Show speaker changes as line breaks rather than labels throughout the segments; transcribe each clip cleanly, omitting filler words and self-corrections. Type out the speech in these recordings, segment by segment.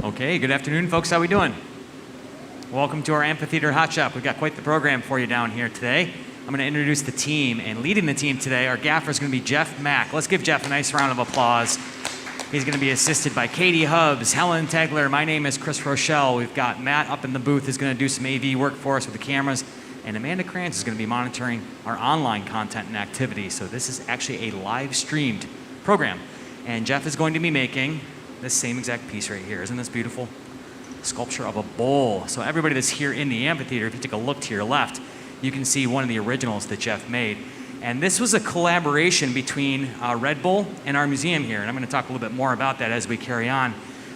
Okay, good afternoon, folks. How we doing? Welcome to our amphitheater hot shop. We've got quite the program for you down here today. I'm going to introduce the team, and leading the team today, our gaffer is going to be Jeff Mack. Let's give Jeff a nice round of applause. He's going to be assisted by Katie Hubbs, Helen Tegler. My name is Chris Rochelle. We've got Matt up in the booth who's going to do some AV work for us with the cameras, and Amanda Krantz is going to be monitoring our online content and activity. So this is actually a live streamed program, and Jeff is going to be making this same exact piece right here. Isn't this beautiful? Sculpture of a bowl. So everybody that's here in the amphitheater, if you take a look to your left, you can see one of the originals that Jeff made. And this was a collaboration between Red Bull and our museum here. And I'm going to talk a little bit more about that as we carry on.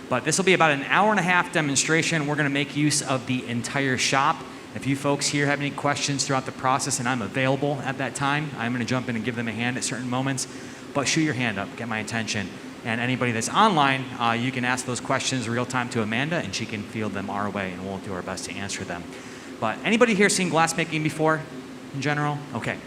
But this will be about an hour-and-a-half demonstration. We're going to make use of the entire shop. If you folks here have any questions throughout the process and I'm available at that time, I'm going to jump in and give them a hand at certain moments. But shoot your hand up, get my attention. And anybody that's online, you can ask those questions real time to Amanda, and she can field them our way, and we'll do our best to answer them. But anybody here seen glassmaking before, in general? Okay.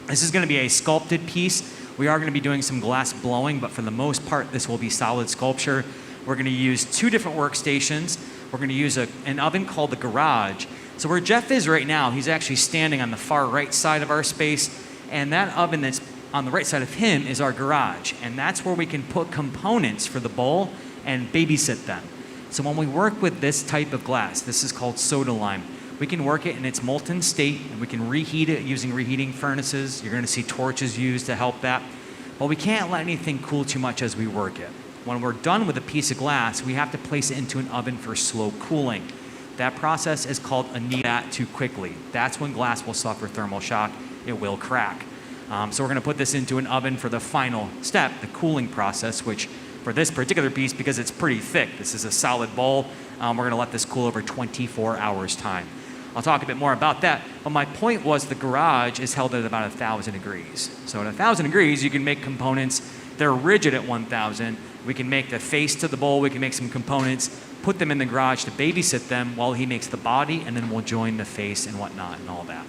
This is going to be a sculpted piece. We are going to be doing some glass blowing, but for the most part, this will be solid sculpture. We're going to use two different workstations. We're going to use an oven called the garage. So where Jeff is right now, he's actually standing on the far right side of our space, and that oven that's on the right side of him is our garage, and that's where we can put components for the bowl and babysit them. So when we work with this type of glass, this is called soda lime, we can work it in its molten state, and we can reheat it using reheating furnaces. You're going to see torches used to help that. But we can't let anything cool too much as we work it. When we're done with a piece of glass, we have to place it into an oven for slow cooling. That process is called anneal that too quickly. That's when glass will suffer thermal shock. It will crack. So we're going to put this into an oven for the final step, the cooling process, which for this particular piece, because it's pretty thick, this is a solid bowl, we're going to let this cool over 24 hours time. I'll talk a bit more about that, but my point was the garage is held at about 1,000 degrees. So at 1,000 degrees, you can make components. They're rigid at 1,000. We can make the face to the bowl. We can make some components, put them in the garage to babysit them while he makes the body, and then we'll join the face and whatnot and all that.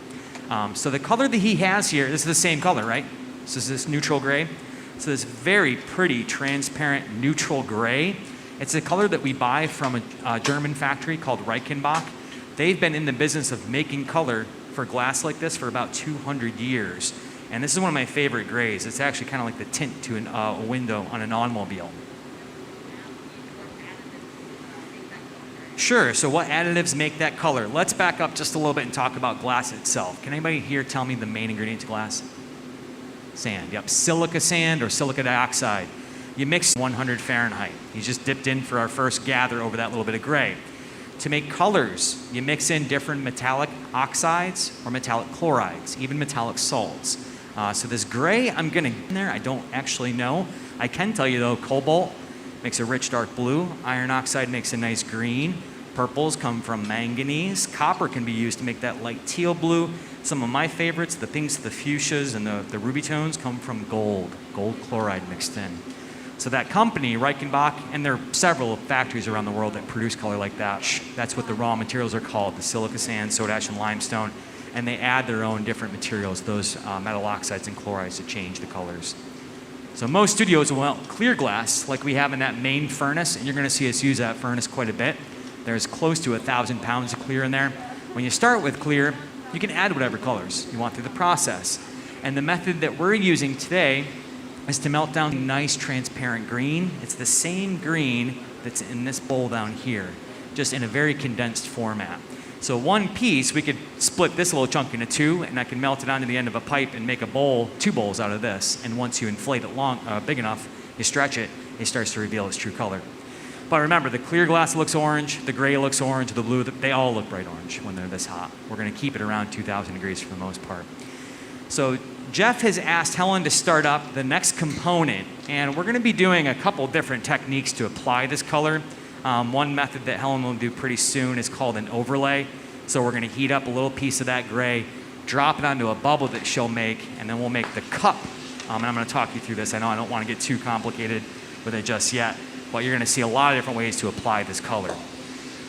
So the color that he has here, this is the same color, right? This is this neutral gray. So this very pretty, transparent, neutral gray. It's a color that we buy from a German factory called Reichenbach. They've been in the business of making color for glass like this for about 200 years. And this is one of my favorite grays. It's actually kind of like the tint to a window on an automobile. Sure, so what additives make that color? Let's back up just a little bit and talk about glass itself. Can anybody here tell me the main ingredient to glass? Sand, yep, silica sand or silica dioxide. You mix 100 Fahrenheit. You just dipped in for our first gather over that little bit of gray. To make colors, you mix in different metallic oxides or metallic chlorides, even metallic salts. So this gray, I'm gonna get in there, I don't actually know. I can tell you though, cobalt makes a rich dark blue. Iron oxide makes a nice green. Purples come from manganese. Copper can be used to make that light teal blue. Some of my favorites, the pinks, the fuchsias, and the ruby tones come from gold chloride mixed in. So that company, Reichenbach, and there are several factories around the world that produce color like that. That's what the raw materials are called, the silica sand, soda ash, and limestone. And they add their own different materials, those metal oxides and chlorides to change the colors. So most studios will want clear glass like we have in that main furnace, and you're going to see us use that furnace quite a bit. There's close to 1,000 pounds of clear in there. When you start with clear, you can add whatever colors you want through the process. And the method that we're using today is to melt down a nice transparent green. It's the same green that's in this bowl down here, just in a very condensed format. So one piece, we could split this little chunk into two, and I can melt it onto the end of a pipe and make a bowl, two bowls out of this. And once you inflate it big enough, you stretch it, it starts to reveal its true color. But remember, the clear glass looks orange, the gray looks orange, the blue, they all look bright orange when they're this hot. We're going to keep it around 2,000 degrees for the most part. So Jeff has asked Helen to start up the next component, and we're going to be doing a couple different techniques to apply this color. One method that Helen will do pretty soon is called an overlay. So we're going to heat up a little piece of that gray, drop it onto a bubble that she'll make, and then we'll make the cup. And I'm going to talk you through this. I know I don't want to get too complicated with it just yet, but you're going to see a lot of different ways to apply this color.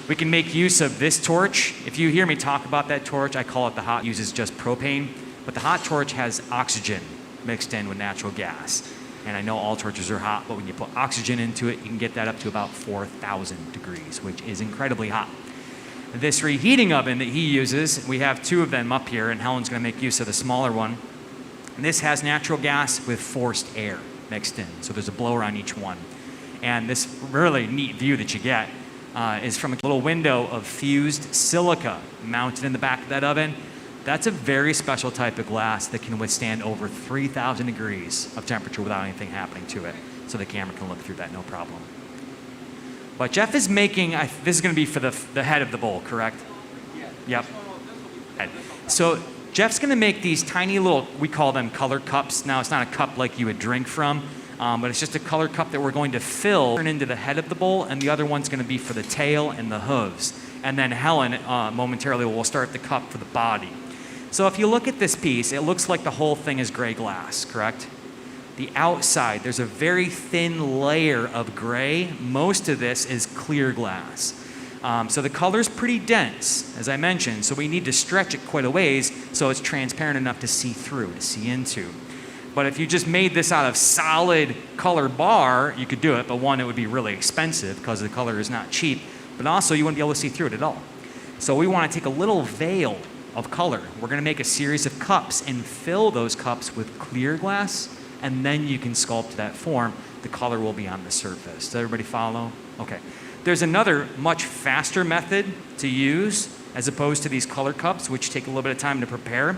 We can make use of this torch. If you hear me talk about that torch, I call it the hot. It uses just propane, but the hot torch has oxygen mixed in with natural gas. And I know all torches are hot, but when you put oxygen into it, you can get that up to about 4,000 degrees, which is incredibly hot. This reheating oven that he uses, we have 2 of them up here, and Helen's going to make use of the smaller one. And this has natural gas with forced air mixed in, so there's a blower on each one. And this really neat view that you get is from a little window of fused silica mounted in the back of that oven. That's a very special type of glass that can withstand over 3,000 degrees of temperature without anything happening to it, so the camera can look through that no problem. But Jeff is making, this is going to be for the head of the bowl, correct? Yep. So Jeff's going to make these tiny little, we call them color cups. Now, it's not a cup like you would drink from, but it's just a color cup that we're going to fill into the head of the bowl, and the other one's going to be for the tail and the hooves. And then Helen, momentarily, will start the cup for the body. So if you look at this piece, it looks like the whole thing is gray glass, correct? The outside, there's a very thin layer of gray. Most of this is clear glass. So the color's pretty dense, as I mentioned, so we need to stretch it quite a ways so it's transparent enough to see through, to see into. But if you just made this out of solid color bar, you could do it, but one, it would be really expensive because the color is not cheap, but also you wouldn't be able to see through it at all. So we want to take a little veil of color. We're going to make a series of cups and fill those cups with clear glass, and then you can sculpt that form. The color will be on the surface. Does everybody follow? Okay. There's another much faster method to use as opposed to these color cups, which take a little bit of time to prepare,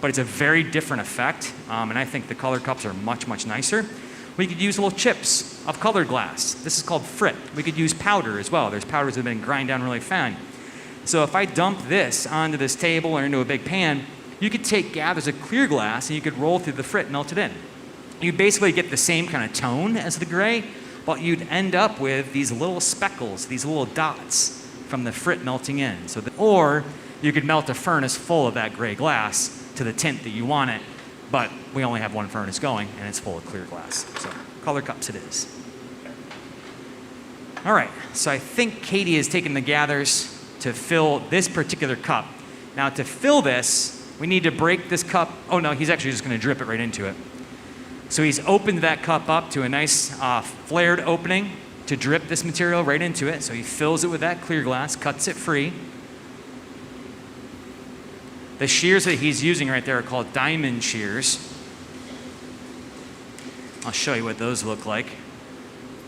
but it's a very different effect, and I think the color cups are much, much nicer. We could use little chips of colored glass. This is called frit. We could use powder as well. There's powders that have been ground down really fine. So if I dump this onto this table or into a big pan, you could take gathers of clear glass and you could roll through the frit and melt it in. You basically get the same kind of tone as the gray, but you'd end up with these little speckles, these little dots from the frit melting in. Or you could melt a furnace full of that gray glass to the tint that you want it, but we only have one furnace going and it's full of clear glass. So color cups it is. All right, so I think Katie has taken the gathers to fill this particular cup. Now to fill this, we need to break this cup. Oh no, he's actually just going to drip it right into it. So he's opened that cup up to a nice flared opening to drip this material right into it. So he fills it with that clear glass, cuts it free. The shears that he's using right there are called diamond shears. I'll show you what those look like.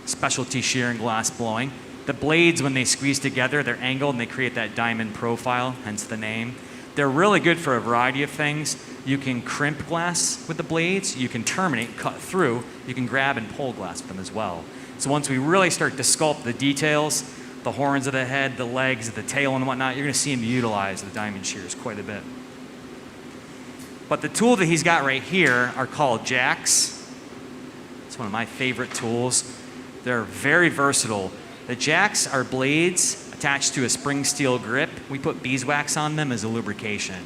Specialty shear and glass blowing. The blades, when they squeeze together, they're angled and they create that diamond profile, hence the name. They're really good for a variety of things. You can crimp glass with the blades. You can terminate, cut through. You can grab and pull glass with them as well. So once we really start to sculpt the details, the horns of the head, the legs, the tail, and whatnot, you're going to see him utilize the diamond shears quite a bit. But the tool that he's got right here are called jacks. It's one of my favorite tools. They're very versatile. The jacks are blades attached to a spring steel grip. We put beeswax on them as a lubrication.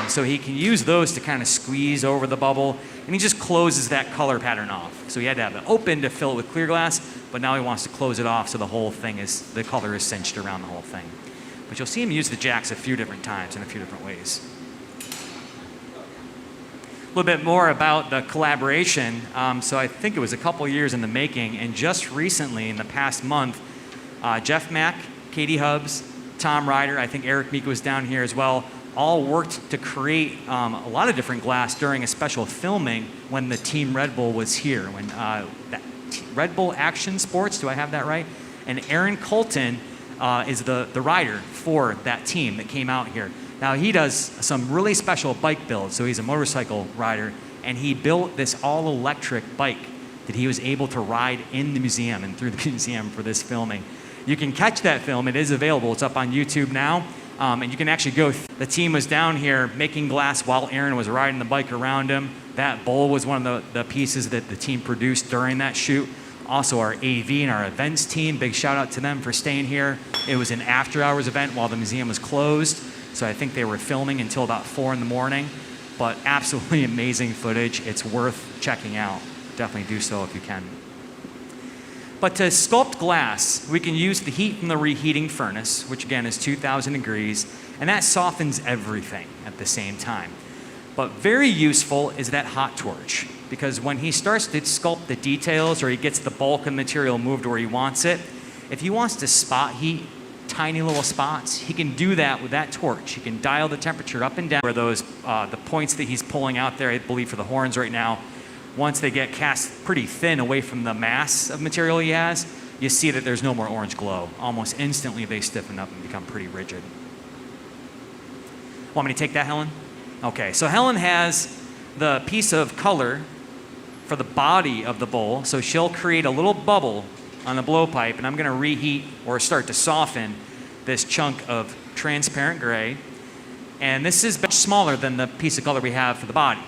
So he can use those to kind of squeeze over the bubble, and he just closes that color pattern off. So he had to have it open to fill it with clear glass, but now he wants to close it off so the whole thing is, the color is cinched around the whole thing. But you'll see him use the jacks a few different times in a few different ways. A little bit more about the collaboration. So I think it was a couple years in the making, and just recently, in the past month, Jeff Mack, Katie Hubbs, Tom Ryder, I think Eric Meek was down here as well, all worked to create a lot of different glass during a special filming when the Team Red Bull was here. When Red Bull Action Sports, do I have that right? And Aaron Colton is the rider for that team that came out here. Now he does some really special bike builds, so he's a motorcycle rider, and he built this all-electric bike that he was able to ride in the museum and through the museum for this filming. You can catch that film. It is available. It's up on YouTube now. And you can actually go. The team was down here making glass while Aaron was riding the bike around him. That bowl was one of the pieces that the team produced during that shoot. Also our AV and our events team, big shout out to them for staying here. It was an after hours event while the museum was closed. So I think they were filming until about 4 in the morning. But absolutely amazing footage. It's worth checking out. Definitely do so if you can. But to sculpt glass, we can use the heat from the reheating furnace, which again is 2,000 degrees, and that softens everything at the same time. But very useful is that hot torch. because when he starts to sculpt the details or he gets the bulk of the material moved where he wants it, if he wants to spot heat tiny little spots, he can do that with that torch. He can dial the temperature up and down where those, the points that he's pulling out there, I believe for the horns right now, once they get cast pretty thin away from the mass of material he has, you see that there's no more orange glow. Almost instantly they stiffen up and become pretty rigid. Want me to take that, Helen? Okay, so Helen has the piece of color for the body of the bowl, so she'll create a little bubble on the blowpipe, and I'm going to reheat or start to soften this chunk of transparent gray. And this is much smaller than the piece of color we have for the body.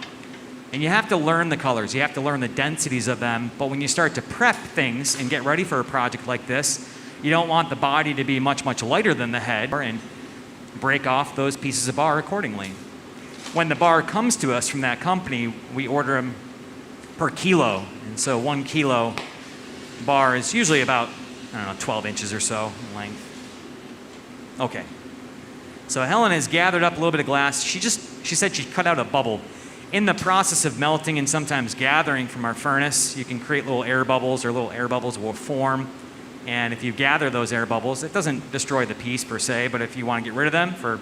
And you have to learn the colors, you have to learn the densities of them, but when you start to prep things and get ready for a project like this, you don't want the body to be much, much lighter than the head, and break off those pieces of bar accordingly. When the bar comes to us from that company, we order them per kilo, and so 1 kilo bar is usually about, I don't know, 12 inches or so in length. Okay. So Helen has gathered up a little bit of glass. She said she cut out a bubble. In the process of melting and sometimes gathering from our furnace, you can create little air bubbles, or little air bubbles will form. And if you gather those air bubbles, it doesn't destroy the piece per se, but if you want to get rid of them for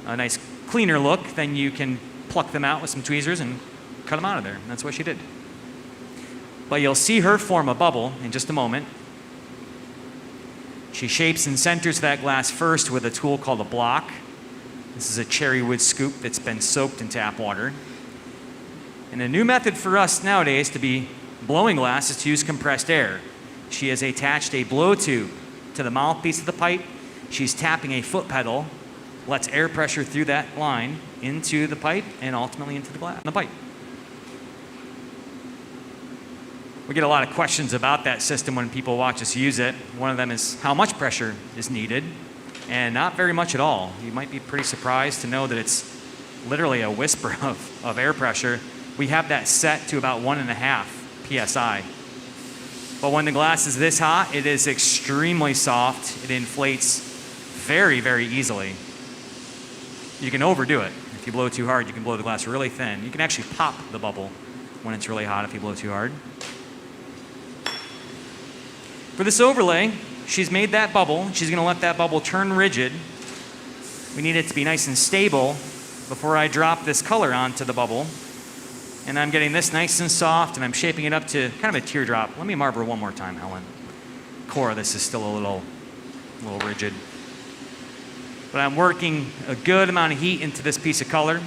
a nice cleaner look, then you can pluck them out with some tweezers and cut them out of there. And that's what she did. But you'll see her form a bubble in just a moment. She shapes and centers that glass first with a tool called a block. This is a cherry wood scoop that's been soaked in tap water. And a new method for us nowadays to be blowing glass is to use compressed air. She has attached a blow tube to the mouthpiece of the pipe. She's tapping a foot pedal, lets air pressure through that line into the pipe and ultimately into the glass in the pipe. We get a lot of questions about that system when people watch us use it. One of them is how much pressure is needed, and not very much at all. You might be pretty surprised to know that it's literally a whisper of air pressure. We have that set to about 1.5 psi. But when the glass is this hot, it is extremely soft. It inflates very, very easily. You can overdo it. If you blow too hard, you can blow the glass really thin. You can actually pop the bubble when it's really hot if you blow too hard. For this overlay, she's made that bubble. She's going to let that bubble turn rigid. We need it to be nice and stable before I drop this color onto the bubble. And I'm getting this nice and soft, and I'm shaping it up to kind of a teardrop. Let me marble one more time, Helen. Core of this is still a little rigid. But I'm working a good amount of heat into this piece of color.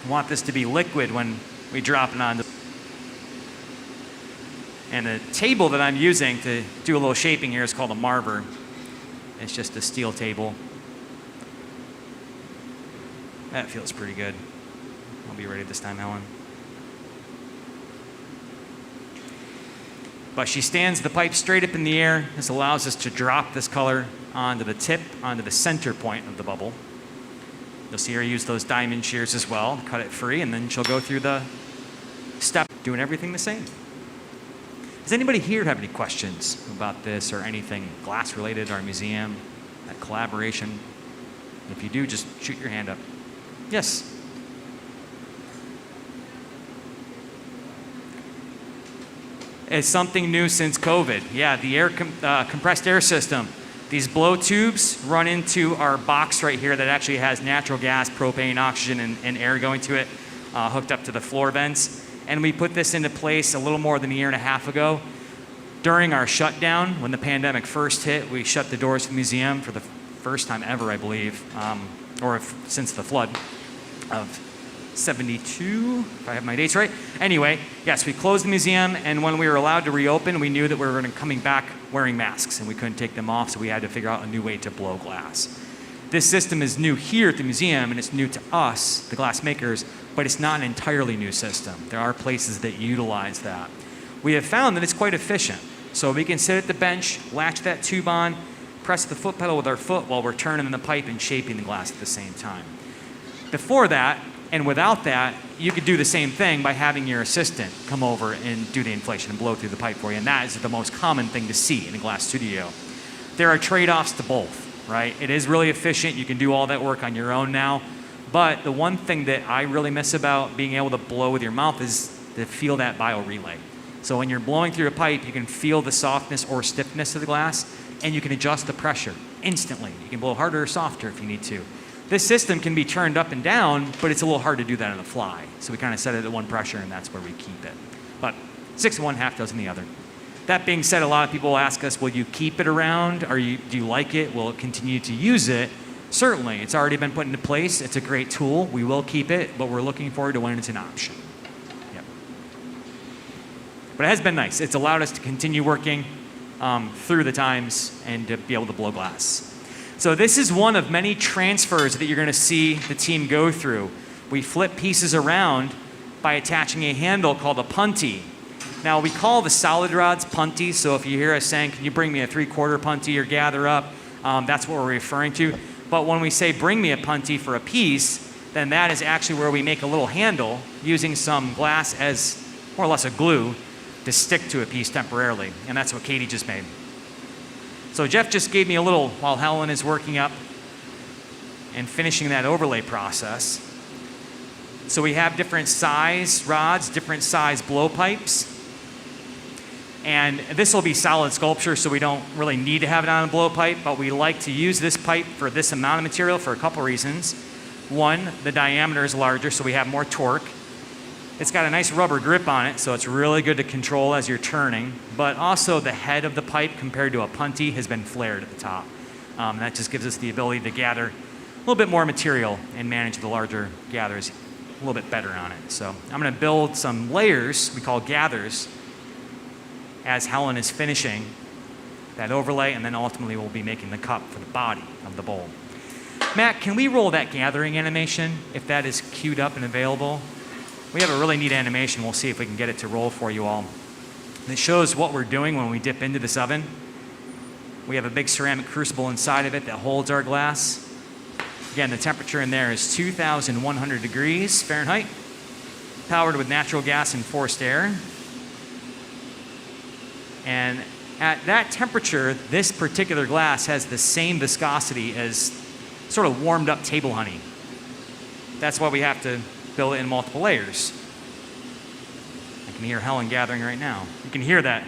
I want this to be liquid when we drop it onto. And the table that I'm using to do a little shaping here is called a marber. It's just a steel table. That feels pretty good. I'll be ready this time, Helen. But she stands the pipe straight up in the air. This allows us to drop this color onto the tip, onto the center point of the bubble. You'll see her use those diamond shears as well, cut it free, and then she'll go through the step, doing everything the same. Does anybody here have any questions about this or anything glass related, our museum, that collaboration? If you do, just shoot your hand up. Yes? It's something new since COVID. Yeah, the compressed air system. These blow tubes run into our box right here that actually has natural gas, propane, oxygen, and air going to it, hooked up to the floor vents. And we put this into place a little more than a year and a half ago. During our shutdown, when the pandemic first hit, we shut the doors to the museum for the first time ever, I believe, since the flood of 72, if I have my dates right. Anyway, yes, we closed the museum, and when we were allowed to reopen, we knew that we were coming back wearing masks, and we couldn't take them off, so we had to figure out a new way to blow glass. This system is new here at the museum, and it's new to us, the glass makers, but it's not an entirely new system. There are places that utilize that. We have found that it's quite efficient. So we can sit at the bench, latch that tube on, press the foot pedal with our foot while we're turning the pipe and shaping the glass at the same time. Before that, and without that, you could do the same thing by having your assistant come over and do the inflation and blow through the pipe for you, and that is the most common thing to see in a glass studio. There are trade-offs to both, right? It is really efficient. You can do all that work on your own now, but the one thing that I really miss about being able to blow with your mouth is to feel that biorelay. So when you're blowing through a pipe, you can feel the softness or stiffness of the glass, and you can adjust the pressure instantly. You can blow harder or softer if you need to. This system can be turned up and down, but it's a little hard to do that on the fly. So we kind of set it at one pressure, and that's where we keep it. But 6 in one, half dozen the other. That being said, a lot of people ask us, will you keep it around? Do you like it? Will it continue to use it? Certainly. It's already been put into place. It's a great tool. We will keep it, but we're looking forward to when it's an option. Yep. But it has been nice. It's allowed us to continue working through the times and to be able to blow glass. So this is one of many transfers that you're going to see the team go through. We flip pieces around by attaching a handle called a punty. Now, we call the solid rods punties, so if you hear us saying, can you bring me a 3/4 punty or gather up, that's what we're referring to. But when we say bring me a punty for a piece, then that is actually where we make a little handle using some glass as more or less a glue to stick to a piece temporarily, and that's what Katie just made. So Jeff just gave me a little while Helen is working up and finishing that overlay process. So we have different size rods, different size blowpipes. And this will be solid sculpture, so we don't really need to have it on a blowpipe, but we like to use this pipe for this amount of material for a couple reasons. One, the diameter is larger, so we have more torque. It's got a nice rubber grip on it, so it's really good to control as you're turning. But also the head of the pipe compared to a punty has been flared at the top. That just gives us the ability to gather a little bit more material and manage the larger gathers a little bit better on it. So I'm going to build some layers we call gathers as Helen is finishing that overlay, and then ultimately we'll be making the cup for the body of the bowl. Matt, can we roll that gathering animation if that is queued up and available? We have a really neat animation. We'll see if we can get it to roll for you all. And it shows what we're doing when we dip into this oven. We have a big ceramic crucible inside of it that holds our glass. Again, the temperature in there is 2,100 degrees Fahrenheit, powered with natural gas and forced air. And at that temperature, this particular glass has the same viscosity as sort of warmed up table honey. That's why we have to build it in multiple layers. I can hear Helen gathering right now. You can hear that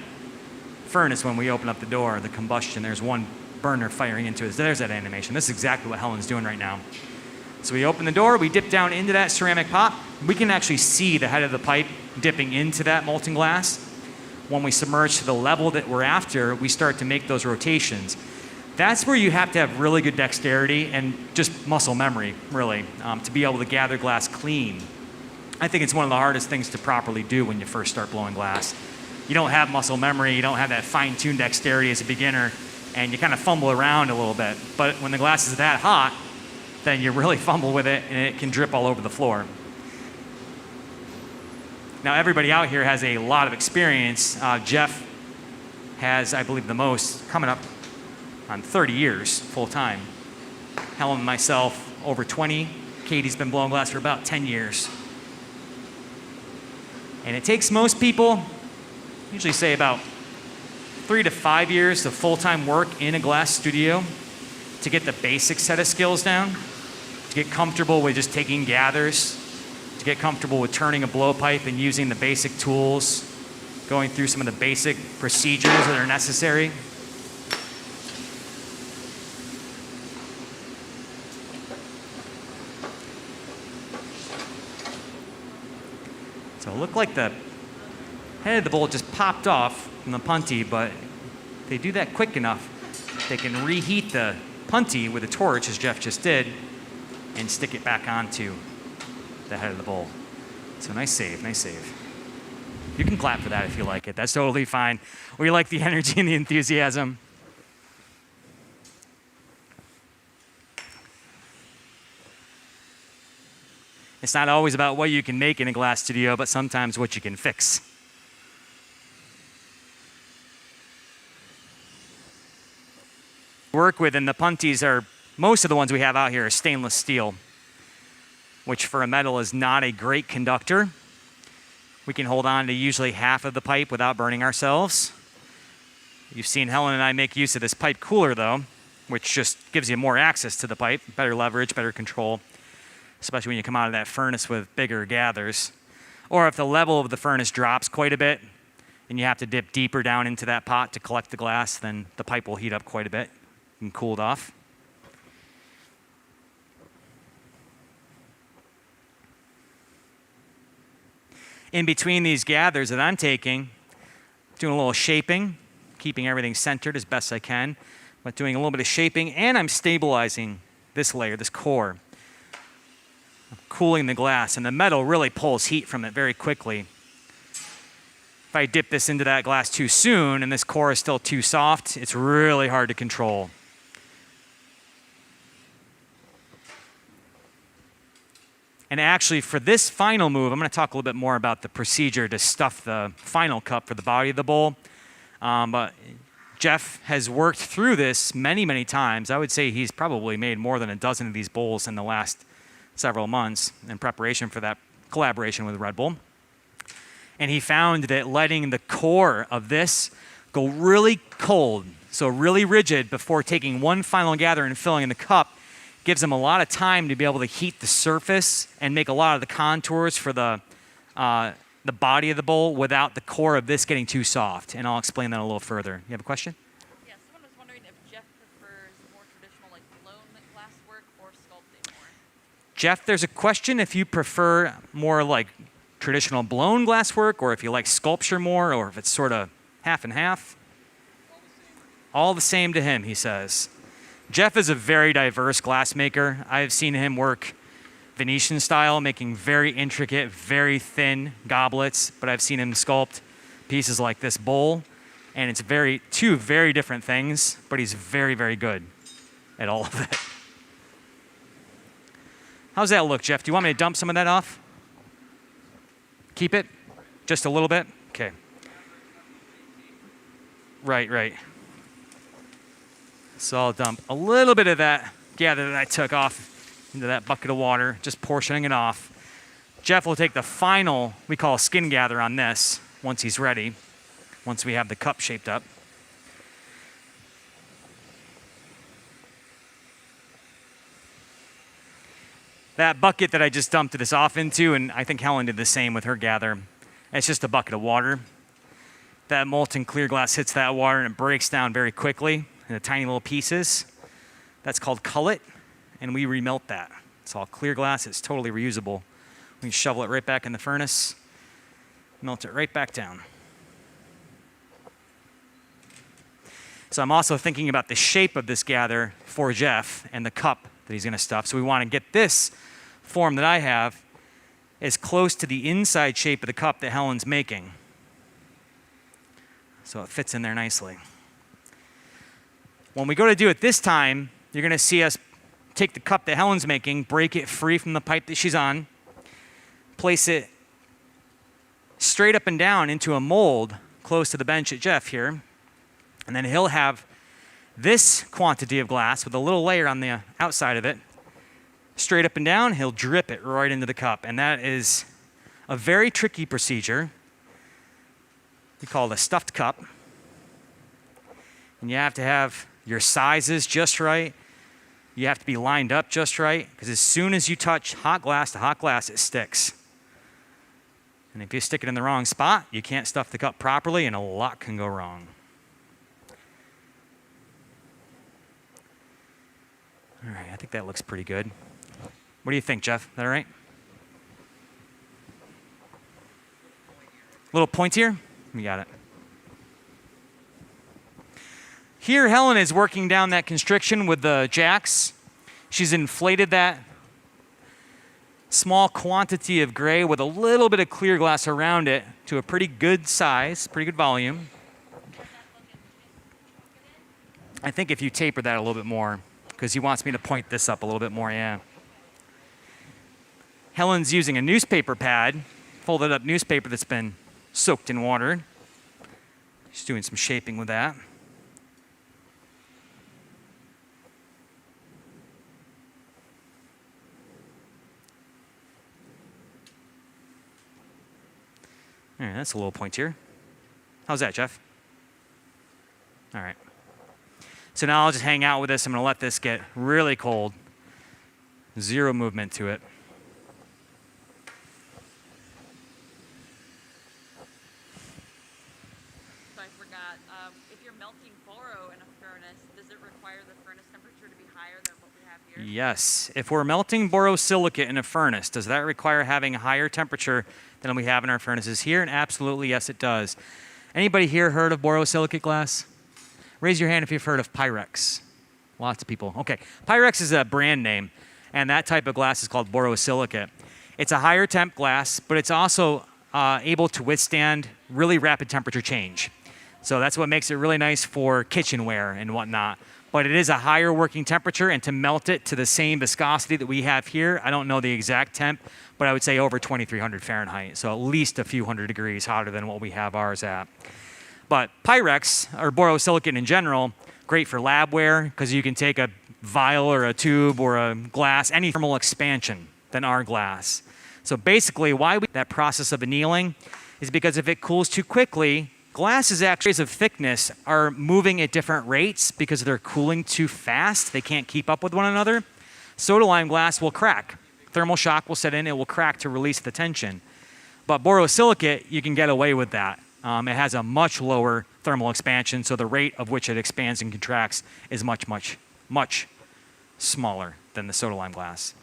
furnace when we open up the door, the combustion. There's one burner firing into it. There's that animation. This is exactly what Helen's doing right now. So we open the door, we dip down into that ceramic pot. We can actually see the head of the pipe dipping into that molten glass. When we submerge to the level that we're after, we start to make those rotations. That's where you have to have really good dexterity and just muscle memory, really, to be able to gather glass clean. I think it's one of the hardest things to properly do when you first start blowing glass. You don't have muscle memory, you don't have that fine-tuned dexterity as a beginner, and you kind of fumble around a little bit. But when the glass is that hot, then you really fumble with it, and it can drip all over the floor. Now, everybody out here has a lot of experience. Jeff has, I believe, the most, coming up on 30 years full-time. Helen and myself, over 20. Katie's been blowing glass for about 10 years. And it takes most people, usually say about 3 to 5 years of full-time work in a glass studio to get the basic set of skills down, to get comfortable with just taking gathers, to get comfortable with turning a blowpipe and using the basic tools, going through some of the basic procedures that are necessary. So it looked like the head of the bowl just popped off from the punty, but if they do that quick enough, they can reheat the punty with a torch, as Jeff just did, and stick it back onto the head of the bowl. So nice save, nice save. You can clap for that if you like it. That's totally fine. We like the energy and the enthusiasm. It's not always about what you can make in a glass studio, but sometimes what you can fix. Work with, and the punties are, most of the ones we have out here are stainless steel, which for a metal is not a great conductor. We can hold on to usually half of the pipe without burning ourselves. You've seen Helen and I make use of this pipe cooler though, which just gives you more access to the pipe, better leverage, better control, especially when you come out of that furnace with bigger gathers. Or if the level of the furnace drops quite a bit and you have to dip deeper down into that pot to collect the glass, then the pipe will heat up quite a bit and cool it off. In between these gathers that I'm taking, doing a little shaping, keeping everything centered as best I can, but doing a little bit of shaping, and I'm stabilizing this layer, this core. I'm cooling the glass, and the metal really pulls heat from it very quickly. If I dip this into that glass too soon and this core is still too soft, it's really hard to control. And actually, for this final move, I'm going to talk a little bit more about the procedure to stuff the final cup for the body of the bowl. But Jeff has worked through this many, many times. I would say he's probably made more than a dozen of these bowls in the last several months in preparation for that collaboration with Red Bull. And he found that letting the core of this go really cold, so really rigid, before taking one final gather and filling in the cup gives him a lot of time to be able to heat the surface and make a lot of the contours for the body of the bowl without the core of this getting too soft. And I'll explain that a little further. You have a question?
Yeah, someone was wondering if Jeff prefers more traditional, like blown glass work or sculpting more.
Jeff, there's a question if you prefer more like traditional blown glass work, or if you like sculpture more, or if it's sort of half and half. All the same to him, he says. Jeff is a very diverse glass maker. I've seen him work Venetian style, making very intricate, very thin goblets, but I've seen him sculpt pieces like this bowl, and it's two very different things, but he's very, very good at all of it. How's that look, Jeff? Do you want me to dump some of that off? Keep it? Just a little bit? Okay. Right. So I'll dump a little bit of that gather that I took off into that bucket of water, just portioning it off. Jeff will take the final, we call a skin gather on this, once he's ready, once we have the cup shaped up. That bucket that I just dumped this off into, and I think Helen did the same with her gather, it's just a bucket of water. That molten clear glass hits that water and it breaks down very quickly into tiny little pieces. That's called cullet, and we remelt that. It's all clear glass, it's totally reusable. We can shovel it right back in the furnace, melt it right back down. So I'm also thinking about the shape of this gather for Jeff and the cup that he's gonna stuff. So we wanna get this form that I have as close to the inside shape of the cup that Helen's making. So it fits in there nicely. When we go to do it this time, you're gonna see us take the cup that Helen's making, break it free from the pipe that she's on, place it straight up and down into a mold close to the bench at Jeff here, and then he'll have this quantity of glass with a little layer on the outside of it, straight up and down, he'll drip it right into the cup, and that is a very tricky procedure. We call it a stuffed cup, and you have to have your sizes just right. You have to be lined up just right, because as soon as you touch hot glass to hot glass, it sticks. And if you stick it in the wrong spot, you can't stuff the cup properly, and a lot can go wrong. All right, I think that looks pretty good. What do you think, Jeff? Is that all right? A little pointier? We got it. Here, Helen is working down that constriction with the jacks. She's inflated that small quantity of gray with a little bit of clear glass around it to a pretty good size, pretty good volume. I think if you taper that a little bit more, because he wants me to point this up a little bit more, yeah. Helen's using a newspaper pad, folded up newspaper that's been soaked in water. She's doing some shaping with that. All right, that's a little pointier. How's that, Jeff? All right. So now I'll just hang out with this. I'm going to let this get really cold. Zero movement to it. Yes. If we're melting borosilicate in a furnace, does that require having a higher temperature than we have in our furnaces here? And absolutely, yes, it does. Anybody here heard of borosilicate glass? Raise your hand if you've heard of Pyrex. Lots of people. Okay. Pyrex is a brand name, and that type of glass is called borosilicate. It's a higher temp glass, but it's also able to withstand really rapid temperature change. So that's what makes it really nice for kitchenware and whatnot. But it is a higher working temperature, and to melt it to the same viscosity that we have here, I don't know the exact temp, but I would say over 2300 Fahrenheit. So at least a few hundred degrees hotter than what we have ours at. But Pyrex, or borosilicate in general, great for labware because you can take a vial or a tube or a glass, any thermal expansion than our glass. So basically, that process of annealing is because if it cools too quickly, glasses actually of thickness are moving at different rates because they're cooling too fast. They can't keep up with one another. Soda lime glass will crack. Thermal shock will set in, it will crack to release the tension. But borosilicate, you can get away with that. It has a much lower thermal expansion, so the rate of which it expands and contracts is much, much, much smaller than the soda lime glass.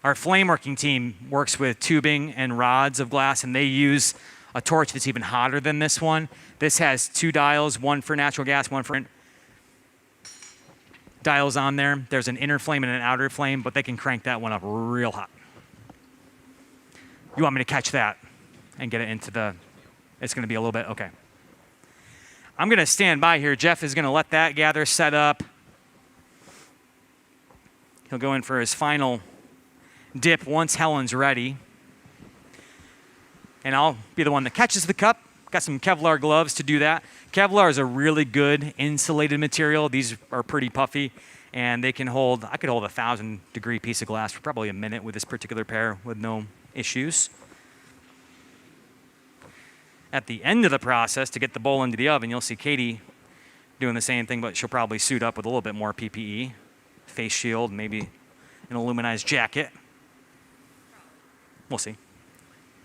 Our flame working team works with tubing and rods of glass, and they use a torch that's even hotter than this one. This has 2 dials, one for natural gas, one for dials on there. There's an inner flame and an outer flame, but they can crank that one up real hot. You want me to catch that and get it into it's gonna be a little bit, okay. I'm gonna stand by here. Jeff is gonna let that gather set up. He'll go in for his final dip once Helen's ready. And I'll be the one that catches the cup. Got some Kevlar gloves to do that. Kevlar is a really good insulated material. These are pretty puffy, and they can hold, I could hold a 1,000-degree piece of glass for probably a minute with this particular pair with no issues. At the end of the process, to get the bowl into the oven, you'll see Katie doing the same thing, but she'll probably suit up with a little bit more PPE, face shield, maybe an aluminized jacket. We'll see.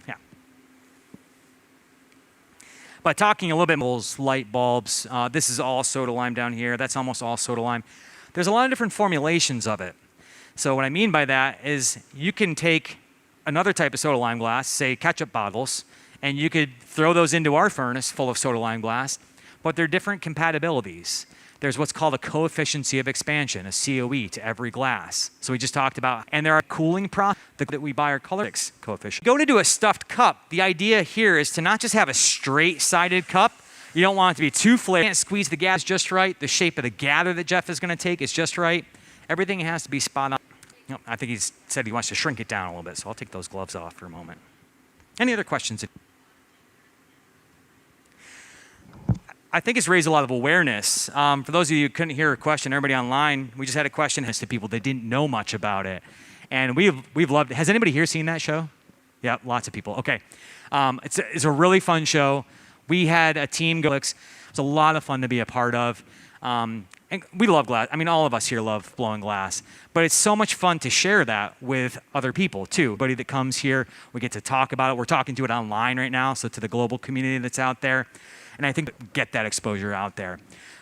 Yeah. But talking a little bit more light bulbs, this is all soda lime down here. That's almost all soda lime. There's a lot of different formulations of it. So what I mean by that is you can take another type of soda lime glass, say ketchup bottles, and you could throw those into our furnace full of soda lime glass, but they're different compatibilities. There's what's called a coefficient of expansion, a COE, to every glass. So we just talked about, and there are cooling processes that we buy our color coefficient. Go to do a stuffed cup. The idea here is to not just have a straight-sided cup. You don't want it to be too flaky. You can't squeeze the gas just right. The shape of the gather that Jeff is going to take is just right. Everything has to be spot on. I think he's said he wants to shrink it down a little bit, so I'll take those gloves off for a moment. Any other questions? I think it's raised a lot of awareness. For those of you who couldn't hear a question, everybody online, we just had a question as to people that didn't know much about it. And we've loved it. Has anybody here seen that show? Yeah, lots of people. Okay. It's a really fun show. We had a team go. It was a lot of fun to be a part of. And we love glass. I mean, all of us here love blowing glass. But it's so much fun to share that with other people, too. Everybody that comes here, we get to talk about it. We're talking to it online right now, so to the global community that's out there. And I think get that exposure out there.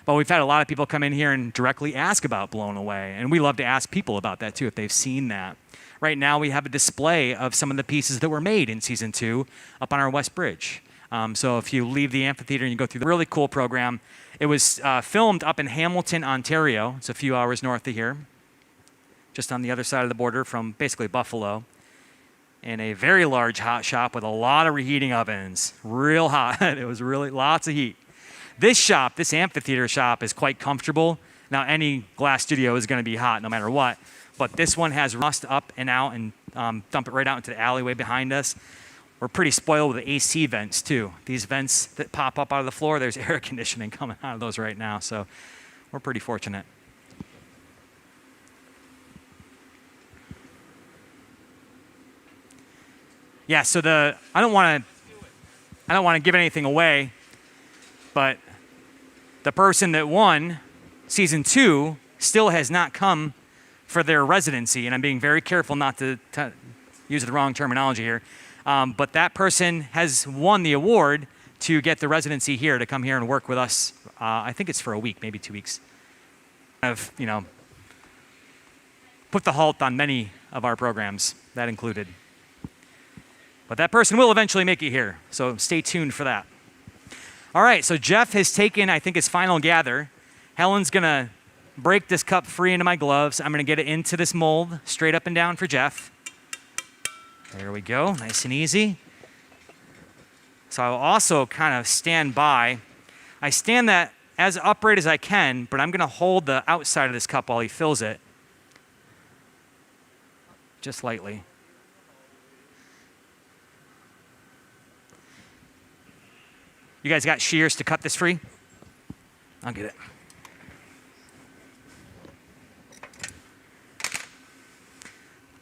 But we've had a lot of people come in here and directly ask about Blown Away. And we love to ask people about that, too, if they've seen that. Right now, we have a display of some of the pieces that were made in Season 2 up on our West Bridge. So if you leave the amphitheater and you go through the really cool program, it was filmed up in Hamilton, Ontario. It's a few hours north of here, just on the other side of the border from basically Buffalo, in a very large hot shop with a lot of reheating ovens. Real hot. It was really lots of heat. This shop, this amphitheater shop, is quite comfortable. Now, any glass studio is going to be hot no matter what, but this one has rust up and out and dump it right out into the alleyway behind us. We're pretty spoiled with the AC vents, too. These vents that pop up out of the floor, there's air conditioning coming out of those right now, so we're pretty fortunate. Yeah, so I don't want to give anything away, but the person that won Season 2 still has not come for their residency, and I'm being very careful not to use the wrong terminology here. But that person has won the award to get the residency here, to come here and work with us. I think it's for a week, maybe 2 weeks. put the halt on many of our programs, that included. But that person will eventually make it here, so stay tuned for that. All right, so Jeff has taken, I think, his final gather. Helen's gonna break this cup free into my gloves. I'm gonna get it into this mold, straight up and down for Jeff. There we go, nice and easy. So I'll also kind of stand by. I stand that as upright as I can, but I'm gonna hold the outside of this cup while he fills it. Just lightly. You guys got shears to cut this free? I'll get it.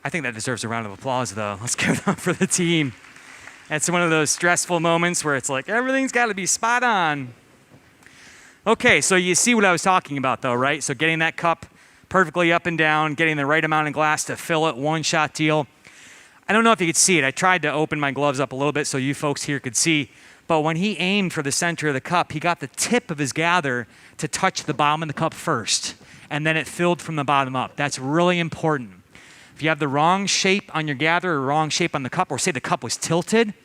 I think that deserves a round of applause, though. Let's give it up for the team. It's one of those stressful moments where it's like, everything's got to be spot on. Okay, so you see what I was talking about, though, right? So getting that cup perfectly up and down, getting the right amount of glass to fill it, one-shot deal. I don't know if you could see it. I tried to open my gloves up a little bit so you folks here could see. But when he aimed for the center of the cup, he got the tip of his gather to touch the bottom of the cup first, and then it filled from the bottom up. That's really important. If you have the wrong shape on your gather or wrong shape on the cup, or say the cup was tilted,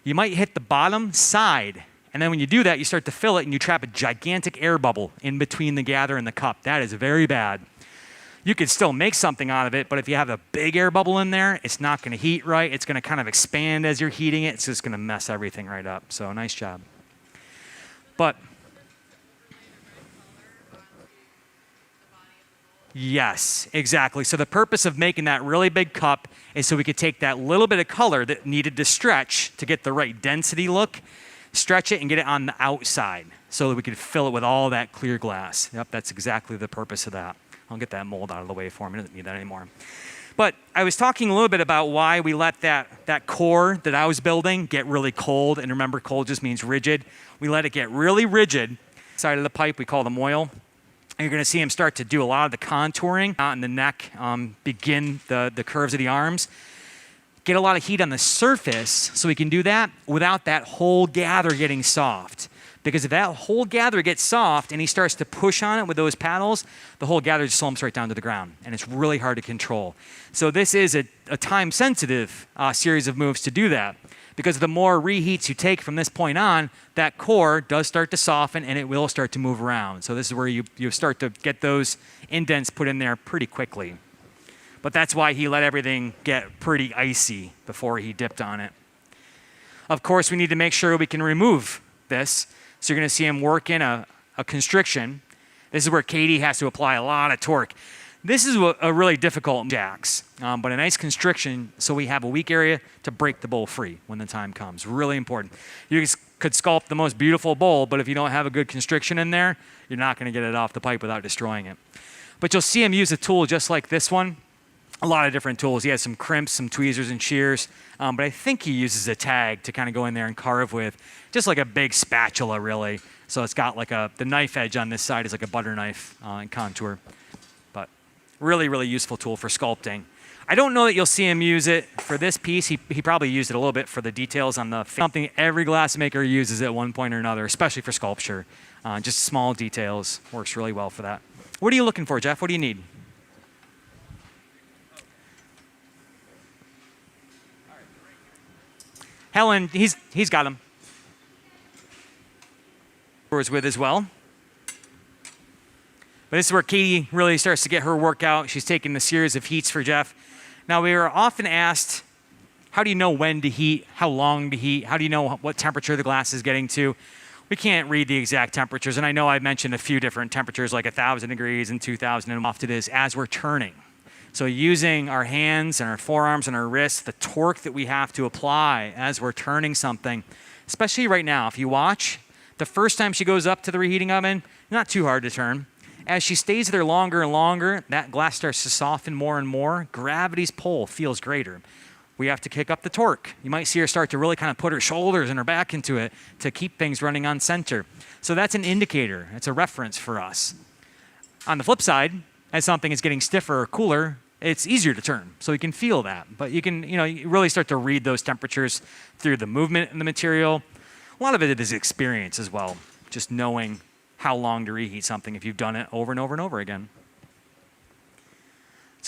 you might hit the bottom side. And then when you do that, you start to fill it and you trap a gigantic air bubble in between the gather and the cup. That is very bad. You could still make something out of it, but if you have a big air bubble in there, it's not going to heat right. It's going to kind of expand as you're heating it. It's just going to mess everything right up. So nice job. But yes, exactly. So the purpose of making that really big cup is so we could take that little bit of color that needed to stretch to get the right density look, stretch it and get it on the outside so that we could fill it with all that clear glass. Yep, that's exactly the purpose of that. I'll get that mold out of the way for him. He doesn't need that anymore. But I was talking a little bit about why we let that core that I was building get really cold. And remember, cold just means rigid. We let it get really rigid. Side of the pipe, we call them oil. And you're going to see him start to do a lot of the contouring out in the neck, begin the curves of the arms. Get a lot of heat on the surface so we can do that without that whole gather getting soft. Because if that whole gather gets soft and he starts to push on it with those paddles, the whole gather just slumps right down to the ground. And it's really hard to control. So this is a time-sensitive series of moves to do that. Because the more reheats you take from this point on, that core does start to soften and it will start to move around. So this is where you start to get those indents put in there pretty quickly. But that's why he let everything get pretty icy before he dipped on it. Of course, we need to make sure we can remove this. So you're going to see him work in a constriction. This is where Katie has to apply a lot of torque. This is a really difficult jacks, but a nice constriction so we have a weak area to break the bowl free when the time comes. Really important. You could sculpt the most beautiful bowl, but if you don't have a good constriction in there, you're not going to get it off the pipe without destroying it. But you'll see him use a tool just like this one. A lot of different tools. He has some crimps, some tweezers and shears, but I think he uses a tag to kind of go in there and carve with, just like a big spatula, really. So it's got like the knife edge on this side is like a butter knife and contour. But really, really useful tool for sculpting. I don't know that you'll see him use it for this piece. He probably used it a little bit for the details on the something every glassmaker uses at one point or another, especially for sculpture. Just small details. Works really well for that. What are you looking for, Jeff? What do you need? Helen, he's got him. Was with as well. But this is where Katie really starts to get her work out. She's taking the series of heats for Jeff. Now, we are often asked, how do you know when to heat, how long to heat, how do you know what temperature the glass is getting to? We can't read the exact temperatures, and I know I mentioned a few different temperatures, like 1,000 degrees and 2,000, and often it is as we're turning. So using our hands and our forearms and our wrists, the torque that we have to apply as we're turning something, especially right now, if you watch, the first time she goes up to the reheating oven, not too hard to turn. As she stays there longer and longer, that glass starts to soften more and more. Gravity's pull feels greater. We have to kick up the torque. You might see her start to really kind of put her shoulders and her back into it to keep things running on center. So that's an indicator. It's a reference for us. On the flip side, as something is getting stiffer or cooler, it's easier to turn. So you can feel that. But you can, you really start to read those temperatures through the movement in the material. A lot of it is experience as well. Just knowing how long to reheat something if you've done it over and over and over again.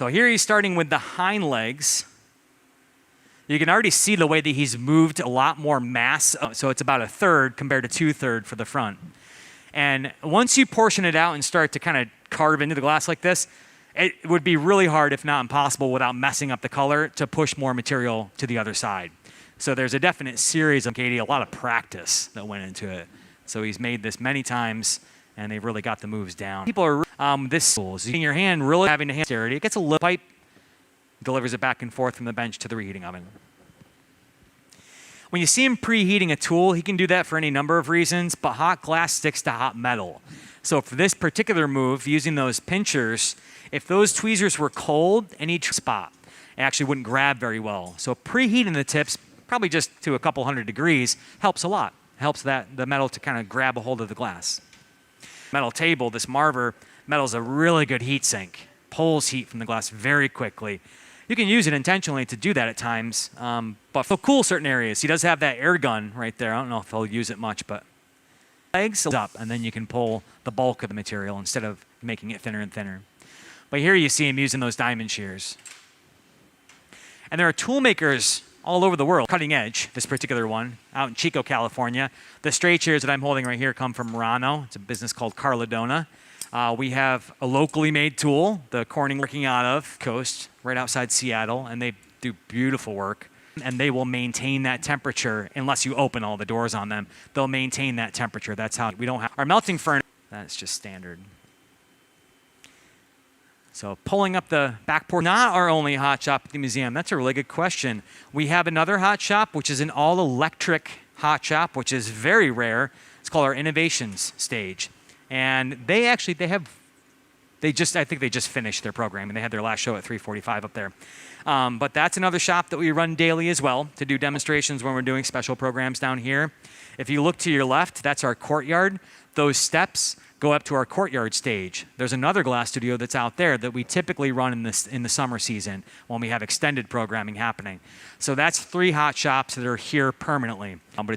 So here he's starting with the hind legs. You can already see the way that he's moved a lot more mass. So it's about 1/3 compared to 2/3 for the front. And once you portion it out and start to kind of carve into the glass like this, it would be really hard, if not impossible, without messing up the color, to push more material to the other side. So there's a definite series of Katie, a lot of practice that went into it. So he's made this many times, and they've really got the moves down. People are this cool. So using your hand, really having to hand dexterity. It gets a little pipe, delivers it back and forth from the bench to the reheating oven. When you see him preheating a tool, he can do that for any number of reasons, but hot glass sticks to hot metal. So for this particular move, using those pinchers, if those tweezers were cold in each spot, it actually wouldn't grab very well. So preheating the tips, probably just to a couple hundred degrees, helps a lot. Helps the metal to kind of grab a hold of the glass. Metal table, this Marver, metal's a really good heat sink. Pulls heat from the glass very quickly. You can use it intentionally to do that at times, but for cool certain areas. He does have that air gun right there. I don't know if he'll use it much, but legs up, and then you can pull the bulk of the material instead of making it thinner and thinner. But here you see him using those diamond shears. And there are tool makers all over the world, cutting edge, this particular one, out in Chico, California. The straight shears that I'm holding right here come from Rano. It's a business called Carladona. We have a locally made tool, the Corning working out of Coast, right outside Seattle, and they do beautiful work. And they will maintain that temperature unless you open all the doors on them. They'll maintain that temperature. That's how we don't have our melting furnace. That's just standard. So pulling up the back porch, not our only hot shop at the museum. That's a really good question. We have another hot shop, which is an all-electric hot shop, which is very rare. It's called our innovations stage. And I think they just finished their program, and they had their last show at 3:45 up there. But that's another shop that we run daily as well to do demonstrations when we're doing special programs down here. If you look to your left, that's our courtyard. Those steps go up to our courtyard stage. There's another glass studio that's out there that we typically run in the summer season when we have extended programming happening. So that's 3 hot shops that are here permanently, but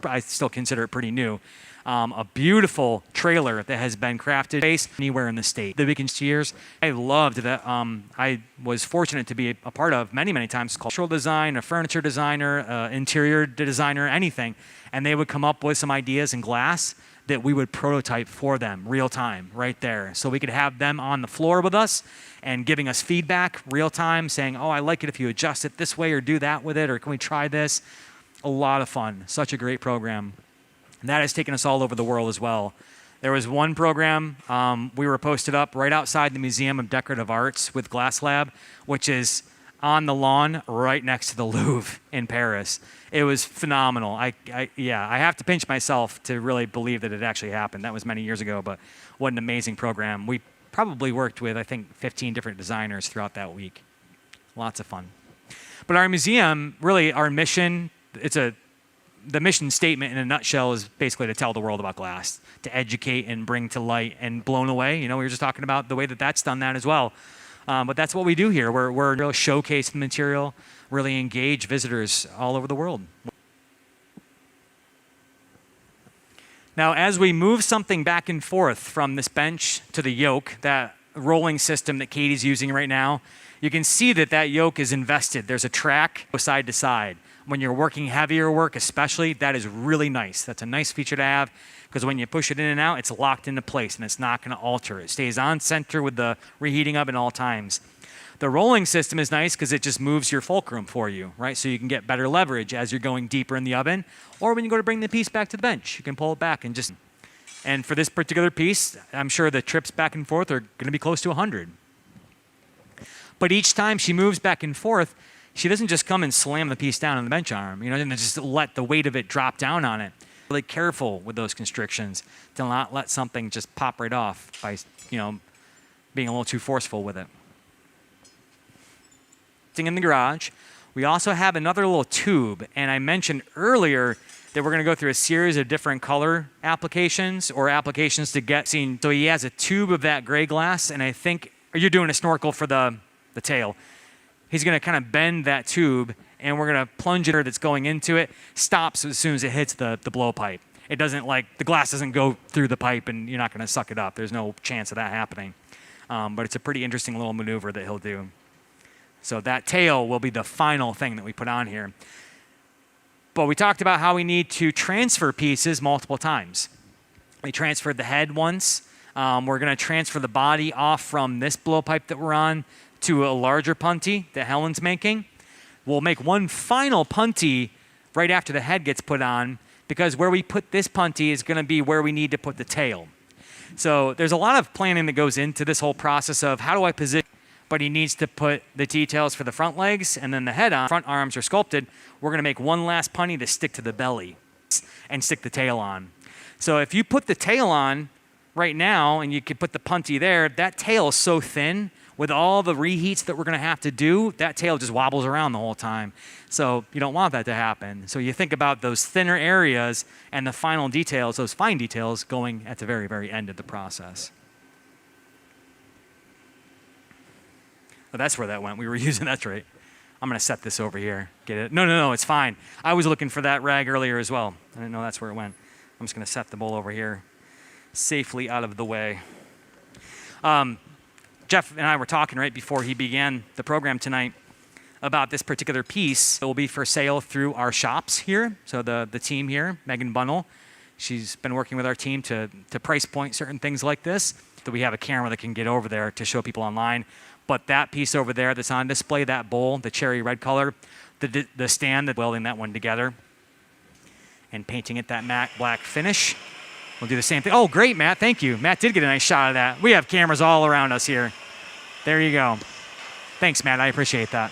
I still consider it pretty new. A beautiful trailer that has been crafted anywhere in the state. The biggest years, I loved that. I was fortunate to be a part of many, many times. Cultural design, a furniture designer, interior designer, anything, and they would come up with some ideas in glass that we would prototype for them real time right there. So we could have them on the floor with us and giving us feedback real time, saying, oh, I like it if you adjust it this way or do that with it, or can we try this? A lot of fun. Such a great program. And that has taken us all over the world as well. There was one program, we were posted up right outside the Museum of Decorative Arts with Glass Lab, which is on the lawn right next to the Louvre in Paris. It was phenomenal. I have to pinch myself to really believe that it actually happened. That was many years ago, but what an amazing program. We probably worked with, I think, 15 different designers throughout that week. Lots of fun. But our museum, really our mission, the mission statement in a nutshell is basically to tell the world about glass, to educate and bring to light and blown away. You know, we were just talking about the way that that's done that as well. But that's what we do here. We're really showcase the material, really engage visitors all over the world. Now, as we move something back and forth from this bench to the yoke, that rolling system that Katie's using right now, you can see that yoke is invested. There's a track side to side. When you're working heavier work especially, that is really nice. That's a nice feature to have because when you push it in and out, it's locked into place and it's not going to alter. It stays on center with the reheating oven all times. The rolling system is nice because it just moves your fulcrum for you, right? So you can get better leverage as you're going deeper in the oven, or when you go to bring the piece back to the bench, you can pull it back and just. And for this particular piece, I'm sure the trips back and forth are going to be close to 100. But each time she moves back and forth, she doesn't just come and slam the piece down on the bench arm, and just let the weight of it drop down on it. Really careful with those constrictions to not let something just pop right off by, being a little too forceful with it. In the garage, we also have another little tube, and I mentioned earlier that we're going to go through a series of different color applications or applications to get seen. So he has a tube of that gray glass, and I think you're doing a snorkel for the tail. He's going to kind of bend that tube, and we're going to plunge it that's going into it, stops as soon as it hits the blowpipe. It doesn't the glass doesn't go through the pipe and you're not going to suck it up. There's no chance of that happening. But it's a pretty interesting little maneuver that he'll do. So that tail will be the final thing that we put on here. But we talked about how we need to transfer pieces multiple times. We transferred the head once. We're going to transfer the body off from this blowpipe that we're on to a larger punty that Helen's making. We'll make one final punty right after the head gets put on, because where we put this punty is going to be where we need to put the tail. So there's a lot of planning that goes into this whole process of how do I position, but he needs to put the details for the front legs and then the head on. Front arms are sculpted. We're going to make one last punty to stick to the belly and stick the tail on. So if you put the tail on right now and you could put the punty there, that tail is so thin with all the reheats that we're going to have to do, that tail just wobbles around the whole time. So you don't want that to happen. So you think about those thinner areas and the final details, those fine details going at the very, very end of the process. Oh, that's where that went. We were using, that's right. I'm going to set this over here. Get it? No, it's fine. I was looking for that rag earlier as well. I didn't know that's where it went. I'm just going to set the bowl over here, safely out of the way. Jeff and I were talking right before he began the program tonight about this particular piece. It will be for sale through our shops here. So the team here, Megan Bunnell, she's been working with our team to price point certain things like this. That we have a camera that can get over there to show people online. But that piece over there that's on display, that bowl, the cherry red color, the stand, that's welding that one together and painting it that matte black finish. We'll do the same thing. Oh, great, Matt. Thank you. Matt did get a nice shot of that. We have cameras all around us here. There you go. Thanks, Matt. I appreciate that.